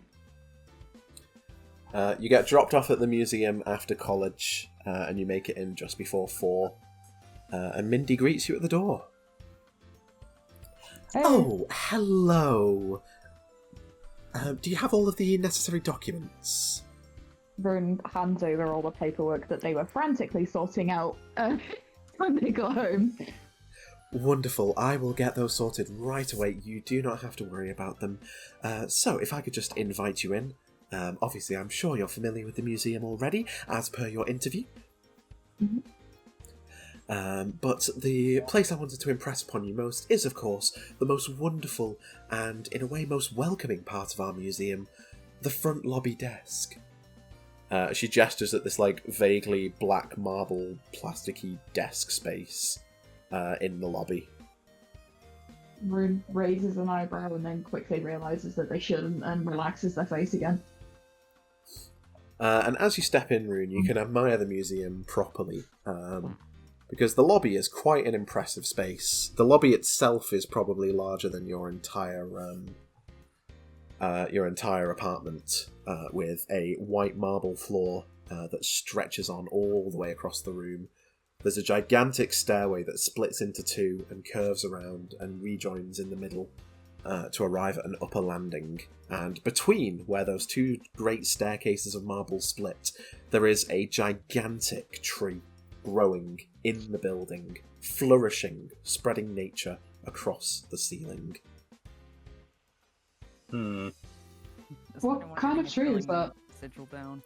You get dropped off at the museum after college, and you make it in just before 4. And Mindy greets you at the door. Hey. Oh, hello. Do you have all of the necessary documents? Rune hands over all the paperwork that they were frantically sorting out when they got home. Wonderful. I will get those sorted right away. You do not have to worry about them. So, if I could just invite you in. Obviously, I'm sure you're familiar with the museum already, as per your interview. Mhm. But the place I wanted to impress upon you most is, of course, the most wonderful and, in a way, most welcoming part of our museum, the front lobby desk. She gestures at this, like, vaguely black marble, plasticky desk space in the lobby. Rune raises an eyebrow and then quickly realises that they shouldn't and relaxes their face again. And as you step in, Rune, you can admire the museum properly. Because the lobby is quite an impressive space. The lobby itself is probably larger than your entire apartment, with a white marble floor that stretches on all the way across the room. There's a gigantic stairway that splits into 2 and curves around and rejoins in the middle to arrive at an upper landing. And between where those 2 great staircases of marble split, there is a gigantic tree growing in the building, flourishing, spreading nature across the ceiling. What kind of tree is that? Sigil down.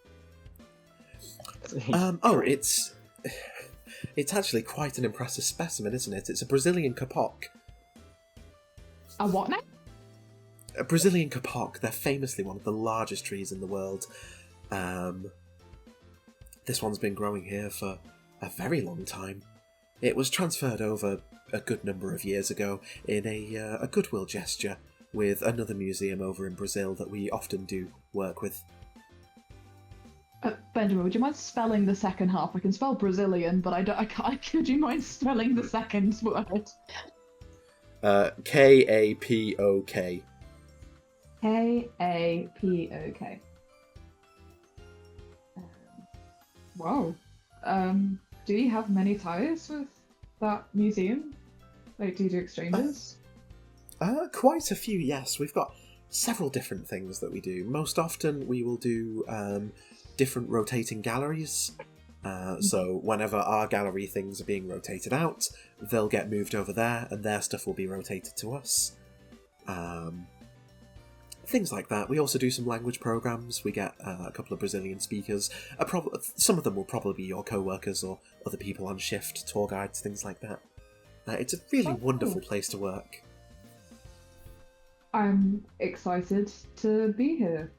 It's actually quite an impressive specimen, isn't it? It's a Brazilian kapok. A what now? A Brazilian kapok. They're famously one of the largest trees in the world. This one's been growing here for a very long time. It was transferred over a good number of years ago in a goodwill gesture with another museum over in Brazil that we often do work with. Benjamin, would you mind spelling the second half? I can spell Brazilian, but I can't. Could you mind spelling the second word? K-A-P-O-K. K-A-P-O-K. Wow. Do you have many ties with that museum? Like, do you do exchanges? Quite a few, yes. We've got several different things that we do. Most often we will do different rotating galleries. So whenever our gallery things are being rotated out, they'll get moved over there and their stuff will be rotated to us. Things like that. We also do some language programs. We get a couple of Brazilian speakers. Some of them will probably be your co-workers or other people on shift, tour guides, things like that. It's a really wonderful place to work. I'm excited to be here.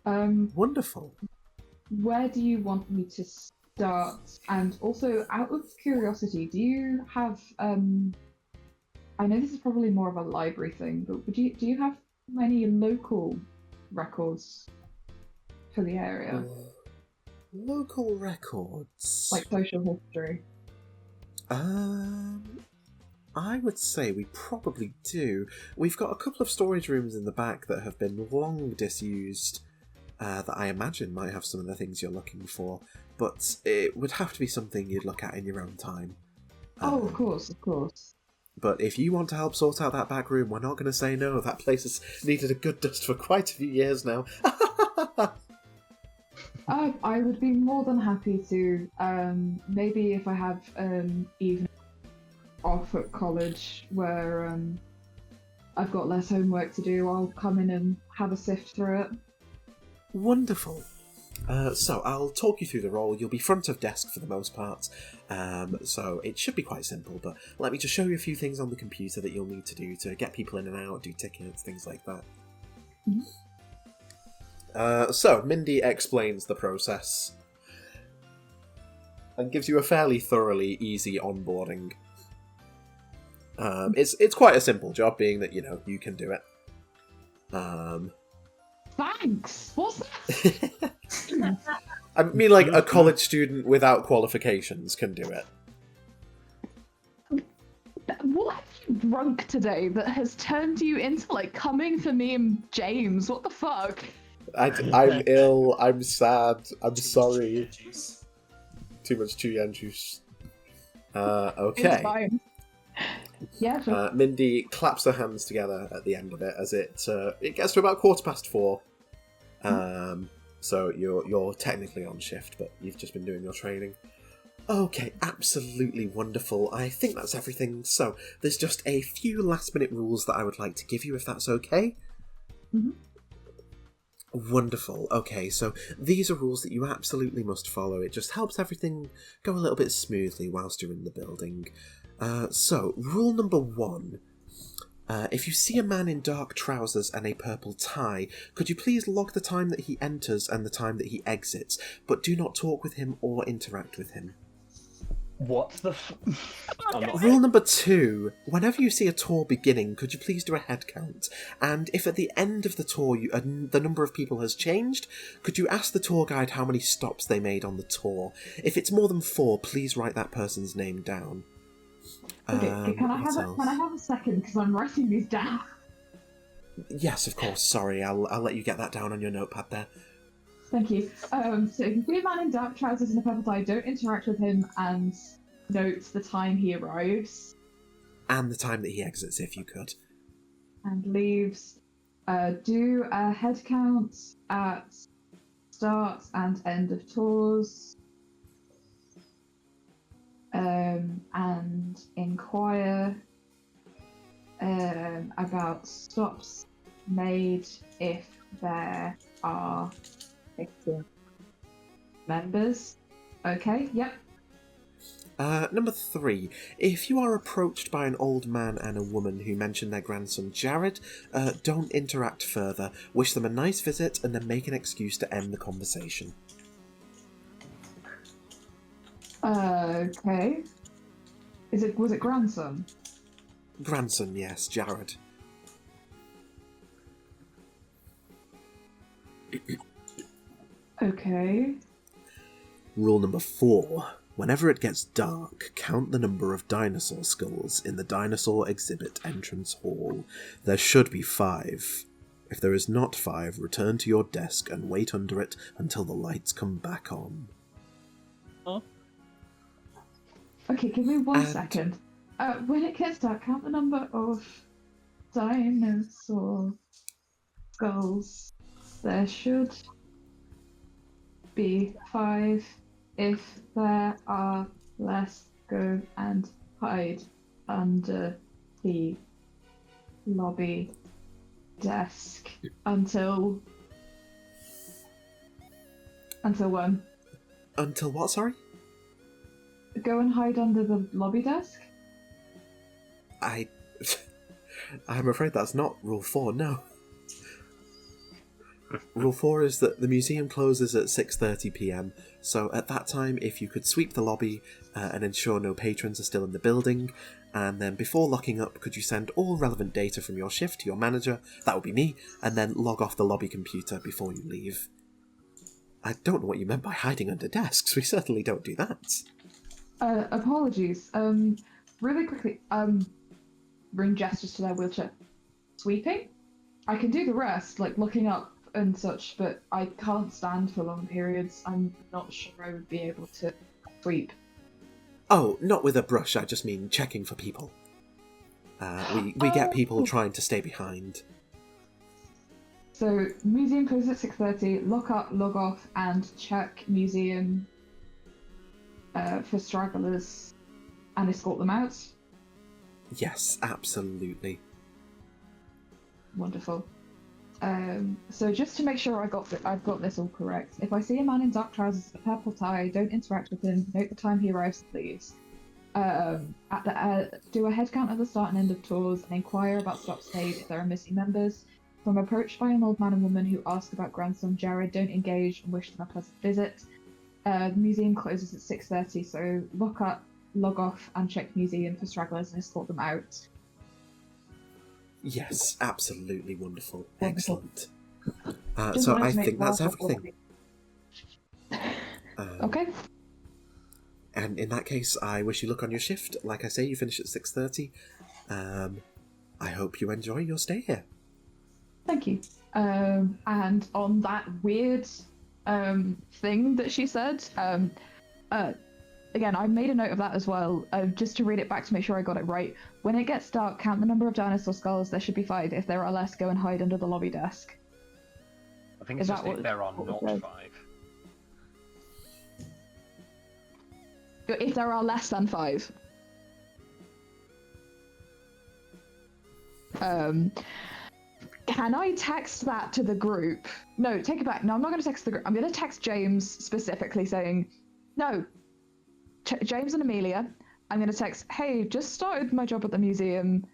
Wonderful. Where do you want me to start? And also, out of curiosity, do you have... I know this is probably more of a library thing, but do you have many local records for the area? Local records? Like social history? I would say we probably do. We've got a couple of storage rooms in the back that have been long disused. that I imagine might have some of the things you're looking for, but it would have to be something you'd look at in your own time. Of course. But if you want to help sort out that back room, we're not going to say no. That place has needed a good dust for quite a few years now. I would be more than happy to. Maybe if I have even off at college where I've got less homework to do, I'll come in and have a sift through it. Wonderful. So I'll talk you through the role. You'll be front of desk for the most part, so it should be quite simple, but let me just show you a few things on the computer that you'll need to do to get people in and out, do tickets, things like that. Mm-hmm. So Mindy explains the process and gives you a fairly thoroughly easy onboarding. It's quite a simple job, being that, you can do it. Thanks! What's that? I mean, like, a college student without qualifications can do it. What have you drunk today that has turned you into, coming for me and James? What the fuck? I'm ill, I'm sad, I'm sorry. Too much Chuyan juice. Okay. It's fine. Yeah, sure. Mindy claps her hands together at the end of it as it gets to about 4:15. So you're technically on shift, but you've just been doing your training. Okay, absolutely wonderful. I think that's everything. So there's just a few last-minute rules that I would like to give you, if that's okay. Mm-hmm. Wonderful. Okay, so these are rules that you absolutely must follow. It just helps everything go a little bit smoothly whilst you're in the building. So, rule number 1. If you see a man in dark trousers and a purple tie, could you please log the time that he enters and the time that he exits, but do not talk with him or interact with him. What the I'm not... Rule number 2. Whenever you see a tour beginning, could you please do a head count? And if at the end of the tour the number of people has changed, could you ask the tour guide how many stops they made on the tour? If it's more than 4, please write that person's name down. Okay, can I have a second, because I'm writing these down? Yes, of course, sorry, I'll let you get that down on your notepad there. Thank you. So if you see a man in dark trousers and a purple tie, don't interact with him, and note the time he arrives. And the time that he exits, if you could. And leaves. Do a head count at start and end of tours. And inquire about stops made if there are 15 members. Okay, yep. Number 3. If you are approached by an old man and a woman who mention their grandson Jared, don't interact further. Wish them a nice visit and then make an excuse to end the conversation. Okay. Was it grandson? Grandson, yes, Jared. Okay. Rule number 4. Whenever it gets dark, count the number of dinosaur skulls in the dinosaur exhibit entrance hall. There should be 5. If there is not 5, return to your desk and wait under it until the lights come back on. Huh? Okay, give me one second. When it gets dark, count the number of dinosaur skulls. There should be 5. If there are less, go and hide under the lobby desk until when? Until what, sorry? Go and hide under the lobby desk? I'm afraid that's not Rule 4, no. Rule 4 is that the museum closes at 6:30 PM, so at that time, if you could sweep the lobby and ensure no patrons are still in the building, and then before locking up, could you send all relevant data from your shift to your manager, that would be me, and then log off the lobby computer before you leave. I don't know what you meant by hiding under desks, we certainly don't do that. Apologies. Really quickly, Ring gestures to their wheelchair. Sweeping? I can do the rest, like looking up and such, but I can't stand for long periods. I'm not sure I would be able to sweep. Oh, not with a brush, I just mean checking for people. We get people trying to stay behind. So, museum closes at 6:30, lock up, log off, and check museum for stragglers and escort them out. Yes, absolutely. Wonderful. So just to make sure I've got this all correct, if I see a man in dark trousers with a purple tie, don't interact with him, note the time he arrives and leaves. Do a head count at the start and end of tours, and inquire about stops made if there are missing members. If I'm approached by an old man and woman who ask about grandson Jared, don't engage and wish them a pleasant visit. The museum closes at 6:30, so lock up, log off, and check museum for stragglers and escort them out. Yes, absolutely wonderful. Wonderful. Excellent. So I think that's everything. Okay. And in that case, I wish you luck on your shift. Like I say, you finish at 6:30. I hope you enjoy your stay here. Thank you. And on that weird thing that she said, again, I made a note of that as well, just to read it back to make sure I got it right. When it gets dark, count the number of dinosaur skulls. There should be 5. If there are less, go and hide under the lobby desk. I think it's just if there are not 5. If there are less than 5. Can I text that to the group? No, take it back. No, I'm not going to text the group. I'm going to text James specifically saying, no, James and Amelia, I'm going to text, hey, just started my job at the museum,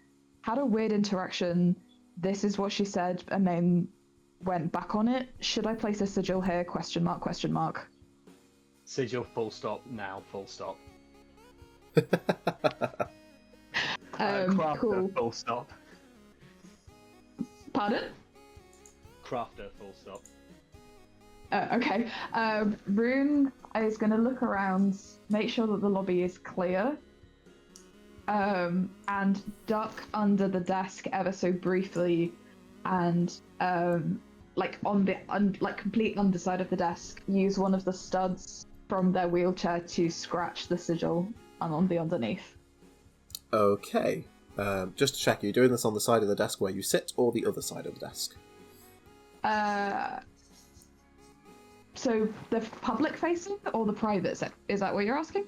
had a weird interaction, this is what she said, and then went back on it. Should I place a sigil here? Question mark, question mark. Sigil, full stop, now, full stop. Cool. Full stop. Pardon? Crafter, full stop. Okay. Rune is going to look around, make sure that the lobby is clear, and duck under the desk ever so briefly, and like on the complete underside of the desk, use one of the studs from their wheelchair to scratch the sigil on the underneath. Okay. Just to check, are you doing this on the side of the desk where you sit, or the other side of the desk? So the public facing or the private? Is that what you're asking?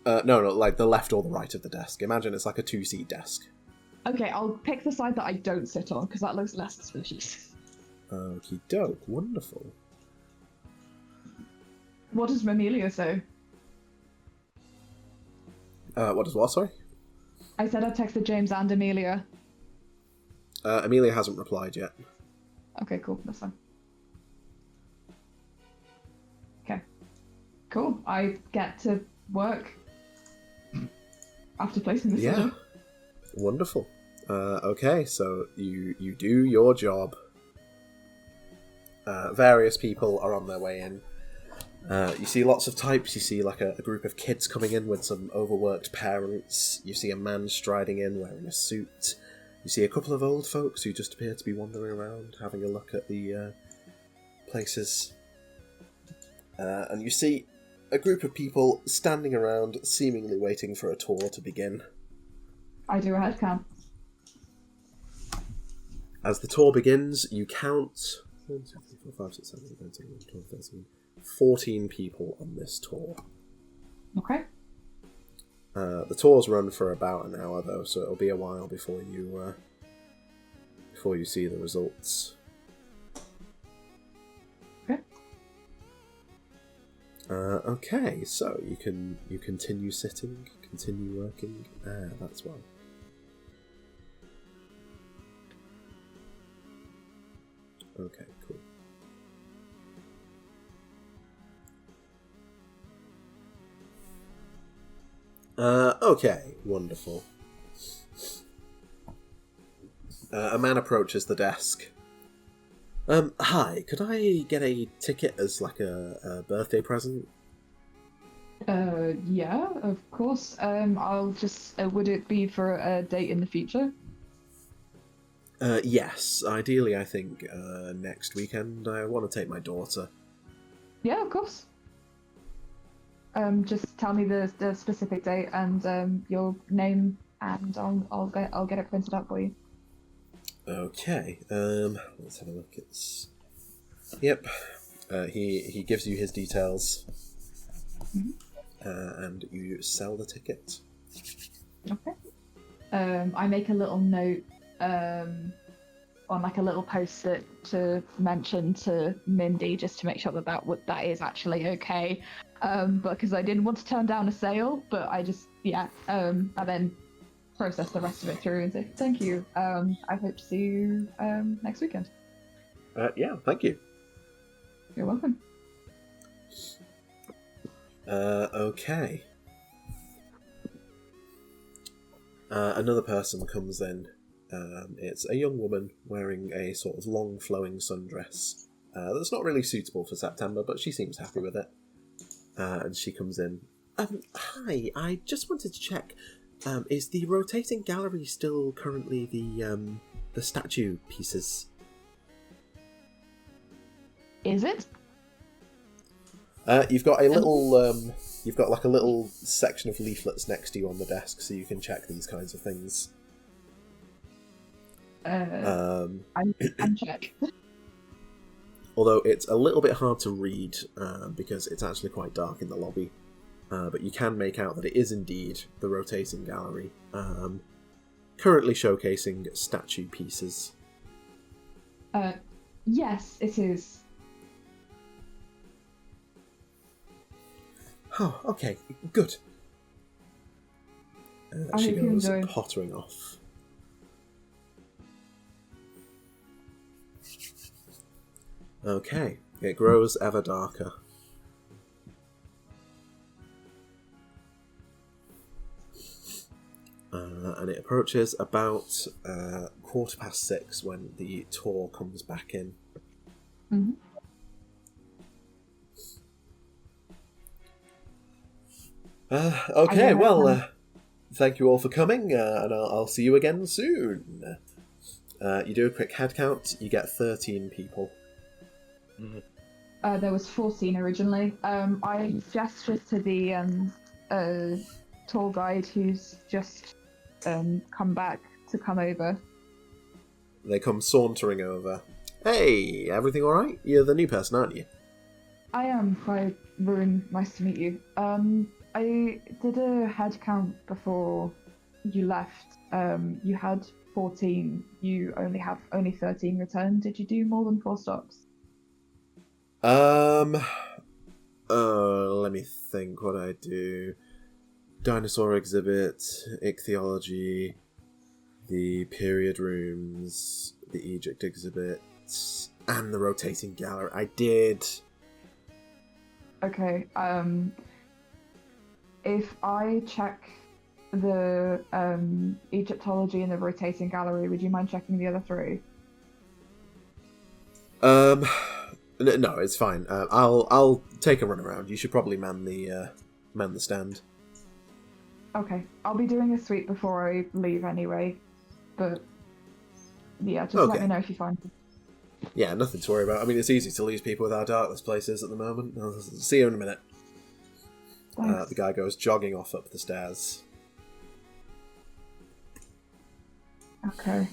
No, like the left or the right of the desk. Imagine it's like a 2-seat desk. Okay, I'll pick the side that I don't sit on, because that looks less suspicious. Okie doke, wonderful. What does Amelia say? What does what, sorry? I said I texted James and Amelia. Amelia hasn't replied yet. Okay, cool, that's fine. Okay. Cool, I get to work after placing the sigil. Wonderful. Okay, so you do your job. Various people are on their way in. You see lots of types. You see like a group of kids coming in with some overworked parents. You see a man striding in wearing a suit. You see a couple of old folks who just appear to be wandering around, having a look at the places. And you see a group of people standing around, seemingly waiting for a tour to begin. I do a head count. As the tour begins, you count 1, 2, 3, 4, 5, 6, 7, 8, 9, 10, 11, 12, 13, 14 people on this tour. Okay. The tours run for about an hour, though, so it'll be a while before you see the results. Okay. Okay, so you continue sitting, continue working. That's well. Okay, cool. Okay, wonderful. A man approaches the desk. Hi, could I get a ticket as like a birthday present? Yeah, of course. I'll just, would it be for a date in the future? Yes, ideally I think next weekend. I want to take my daughter. Yeah, of course. Just tell me the specific date and your name, and I'll get it printed out for you. Okay. Let's have a look. Yep. He gives you his details, and you sell the ticket. Okay. I make a little note on like a little post-it to mention to Mindy, just to make sure that is actually okay. But because I didn't want to turn down a sale, but I just and then process the rest of it through and say thank you. I hope to see you next weekend. Yeah, thank you. You're welcome. Okay. Another person comes in. It's a young woman wearing a sort of long flowing sundress that's not really suitable for September, but she seems happy with it. And she comes in. Hi, I just wanted to check. Is the rotating gallery still currently the statue pieces? Is it? You've got a little. You've got like a little section of leaflets next to you on the desk, so you can check these kinds of things. I'm check. Although it's a little bit hard to read because it's actually quite dark in the lobby. But you can make out that it is indeed the rotating gallery, currently showcasing statue pieces. Yes, it is. Oh, okay, good. She hope you goes enjoy. pottering off. Okay, it grows ever darker. And it approaches about 6:15 when the tour comes back in. Mm-hmm. Okay, well, thank you all for coming, and I'll see you again soon. You do a quick head count, you get 13 people. There was 14 originally. I gestured to the tour guide who's just come back to come over. They come sauntering over. Hey, everything alright? You're the new person, aren't you? I am. Hi, Rune. Nice to meet you. I did a head count before you left. You had 14. You only 13 returned. Did you do more than 4 stops? Let me think what I do. Dinosaur exhibit, ichthyology, the period rooms, the Egypt exhibit, and the rotating gallery. I did. Okay. If I check the Egyptology and the rotating gallery, would you mind checking the other 3? No, it's fine. I'll take a run around. You should probably man the stand. Okay, I'll be doing a sweep before I leave anyway, but yeah, just Okay. let me know if you find them. Yeah, nothing to worry about. I mean, it's easy to lose people with how dark this place is at the moment. I'll see you in a minute. Thanks. The guy goes jogging off up the stairs. Okay.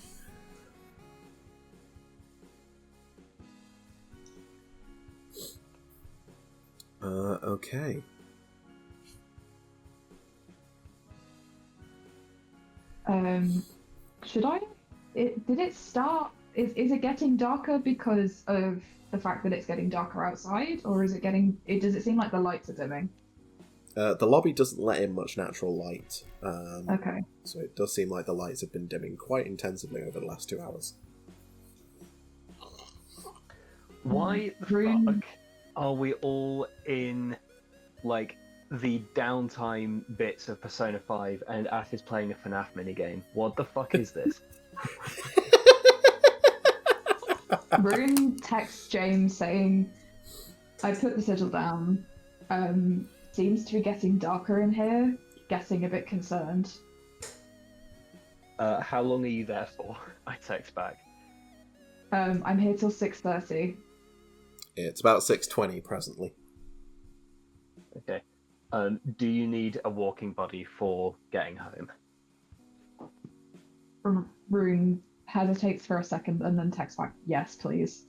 Okay. Should I? Did it start? Is it getting darker because of the fact that it's getting darker outside, or is it getting? Does it seem like the lights are dimming? The lobby doesn't let in much natural light. Okay. So it does seem like the lights have been dimming quite intensively over the last 2 hours. Why the Green. fuck are we all in, like, the downtime bits of Persona 5 and Ath is playing a FNAF minigame? What the fuck is this? Rune texts James saying, "I put the sigil down. Seems to be getting darker in here. Getting a bit concerned." How long are you there for? I text back. I'm here till 6:30. It's about 6:20 presently. Okay. Do you need a walking buddy for getting home? Rune hesitates for a second and then texts back, "Yes, please."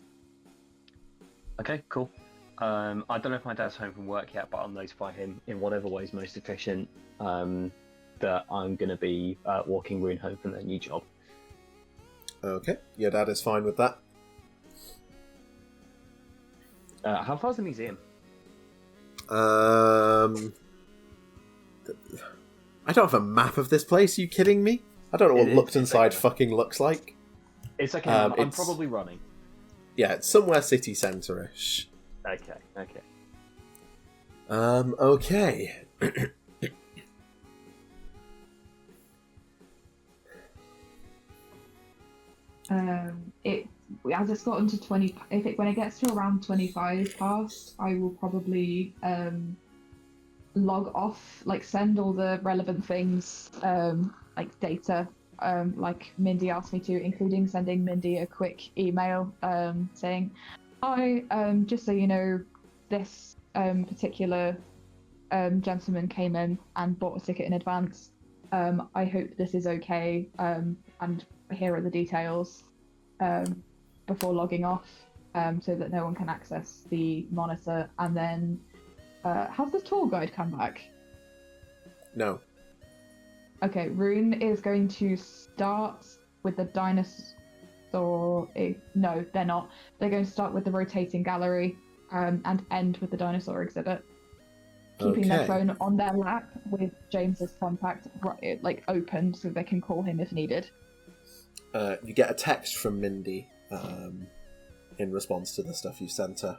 Okay, cool. I don't know if my dad's home from work yet, but I'll notify him in whatever way is most efficient that I'm going to be walking Rune home from their new job. Okay, your dad is fine with that. How far's the museum? I don't have a map of this place. Are you kidding me? I don't know what looked inside fucking looks like. It's okay. I'm probably running. Yeah, it's somewhere city centre-ish. Okay. Okay. As it's gotten to 20, when it gets to around 25 past, I will probably log off, like send all the relevant things, like data, like Mindy asked me to, including sending Mindy a quick email saying, "Hi, just so you know, this particular gentleman came in and bought a ticket in advance. I hope this is okay, and here are the details," before logging off, so that no one can access the monitor. And then, has the tour guide come back? No. Okay, Rune is going to start with the dinosaur. No, they're not. They're going to start with the rotating gallery and end with the dinosaur exhibit. Keeping their phone on their lap with James's contact like open so they can call him if needed. You get a text from Mindy in response to the stuff you sent her.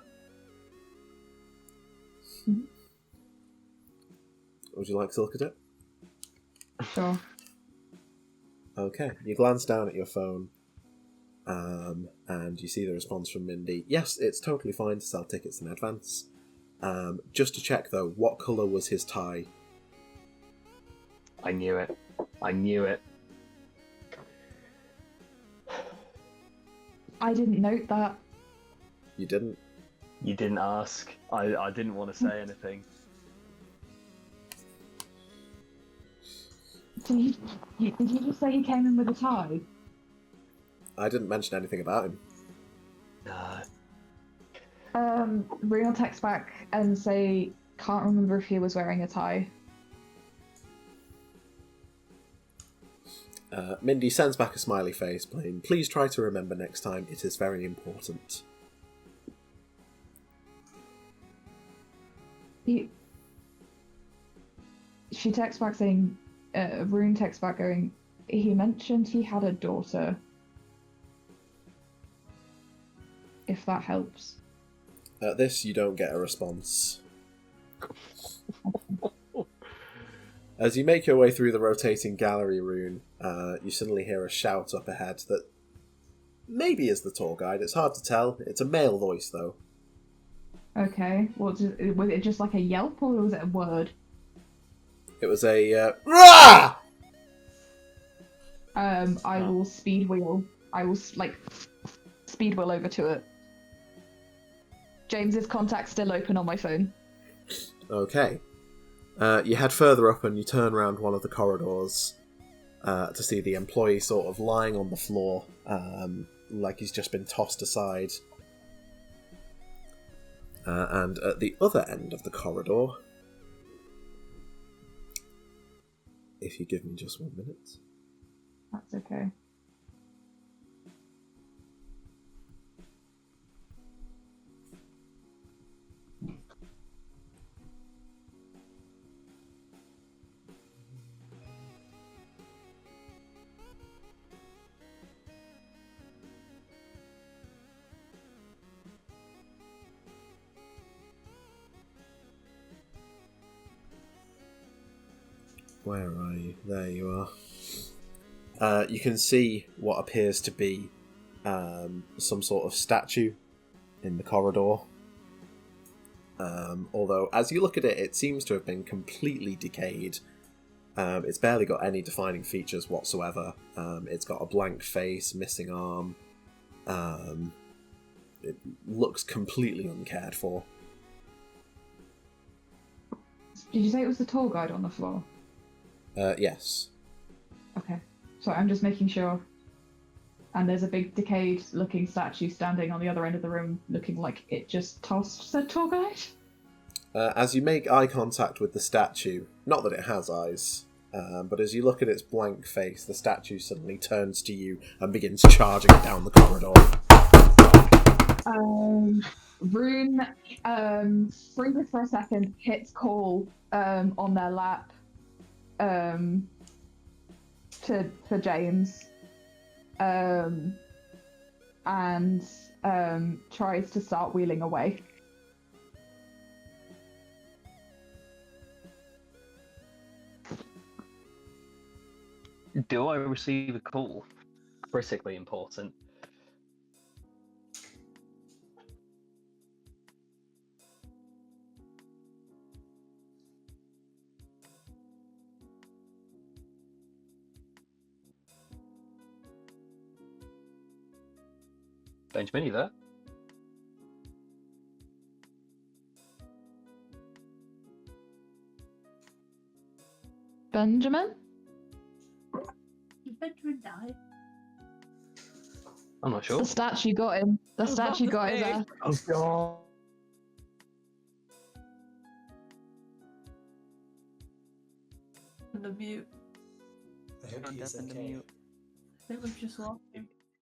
Mm-hmm. Would you like to look at it? Sure. Okay, you glance down at your phone, and you see the response from Mindy. Yes, it's totally fine to sell tickets in advance. Just to check though, what colour was his tie? I knew it. I didn't note that. You didn't? You didn't ask. I didn't want to say anything. Did you just say he came in with a tie? I didn't mention anything about him. No. Rune will text back and say, "Can't remember if he was wearing a tie." Mindy sends back a smiley face, playing, "Please try to remember next time, it is very important." She texts back saying, Rune texts back going, "He mentioned he had a daughter. If that helps." At this, you don't get a response. As you make your way through the rotating gallery, Rune, you suddenly hear a shout up ahead that maybe is the tour guide. It's hard to tell. It's a male voice, though. Okay. Was it just like a yelp or was it a word? It was a Rah! I will speed wheel. I will speed wheel over to it. James's contact's still open on my phone. Okay. You head further up and you turn around one of the corridors to see the employee sort of lying on the floor, like he's just been tossed aside. And at the other end of the corridor, if you give me just 1 minute. That's okay. Where are you? There you are. You can see what appears to be some sort of statue in the corridor. Although, as you look at it, it seems to have been completely decayed. It's barely got any defining features whatsoever. It's got a blank face, missing arm. It looks completely uncared for. Did you say it was the tour guide on the floor? Yes. Okay. Sorry, I'm just making sure. And there's a big decayed-looking statue standing on the other end of the room, looking like it just tossed the tour guide. As you make eye contact with the statue, not that it has eyes, but as you look at its blank face, the statue suddenly turns to you and begins charging down the corridor. Rune freezes for a second, hits call on their lap for James, and tries to start wheeling away. Do I receive a call? Critically important. Benjamin, you there? Benjamin? Did Benjamin die? I'm not sure. The statue got him. The statue got his ass. Oh god. On the mute. I hope Not he is deaf and okay. mute. I think we've just lost him.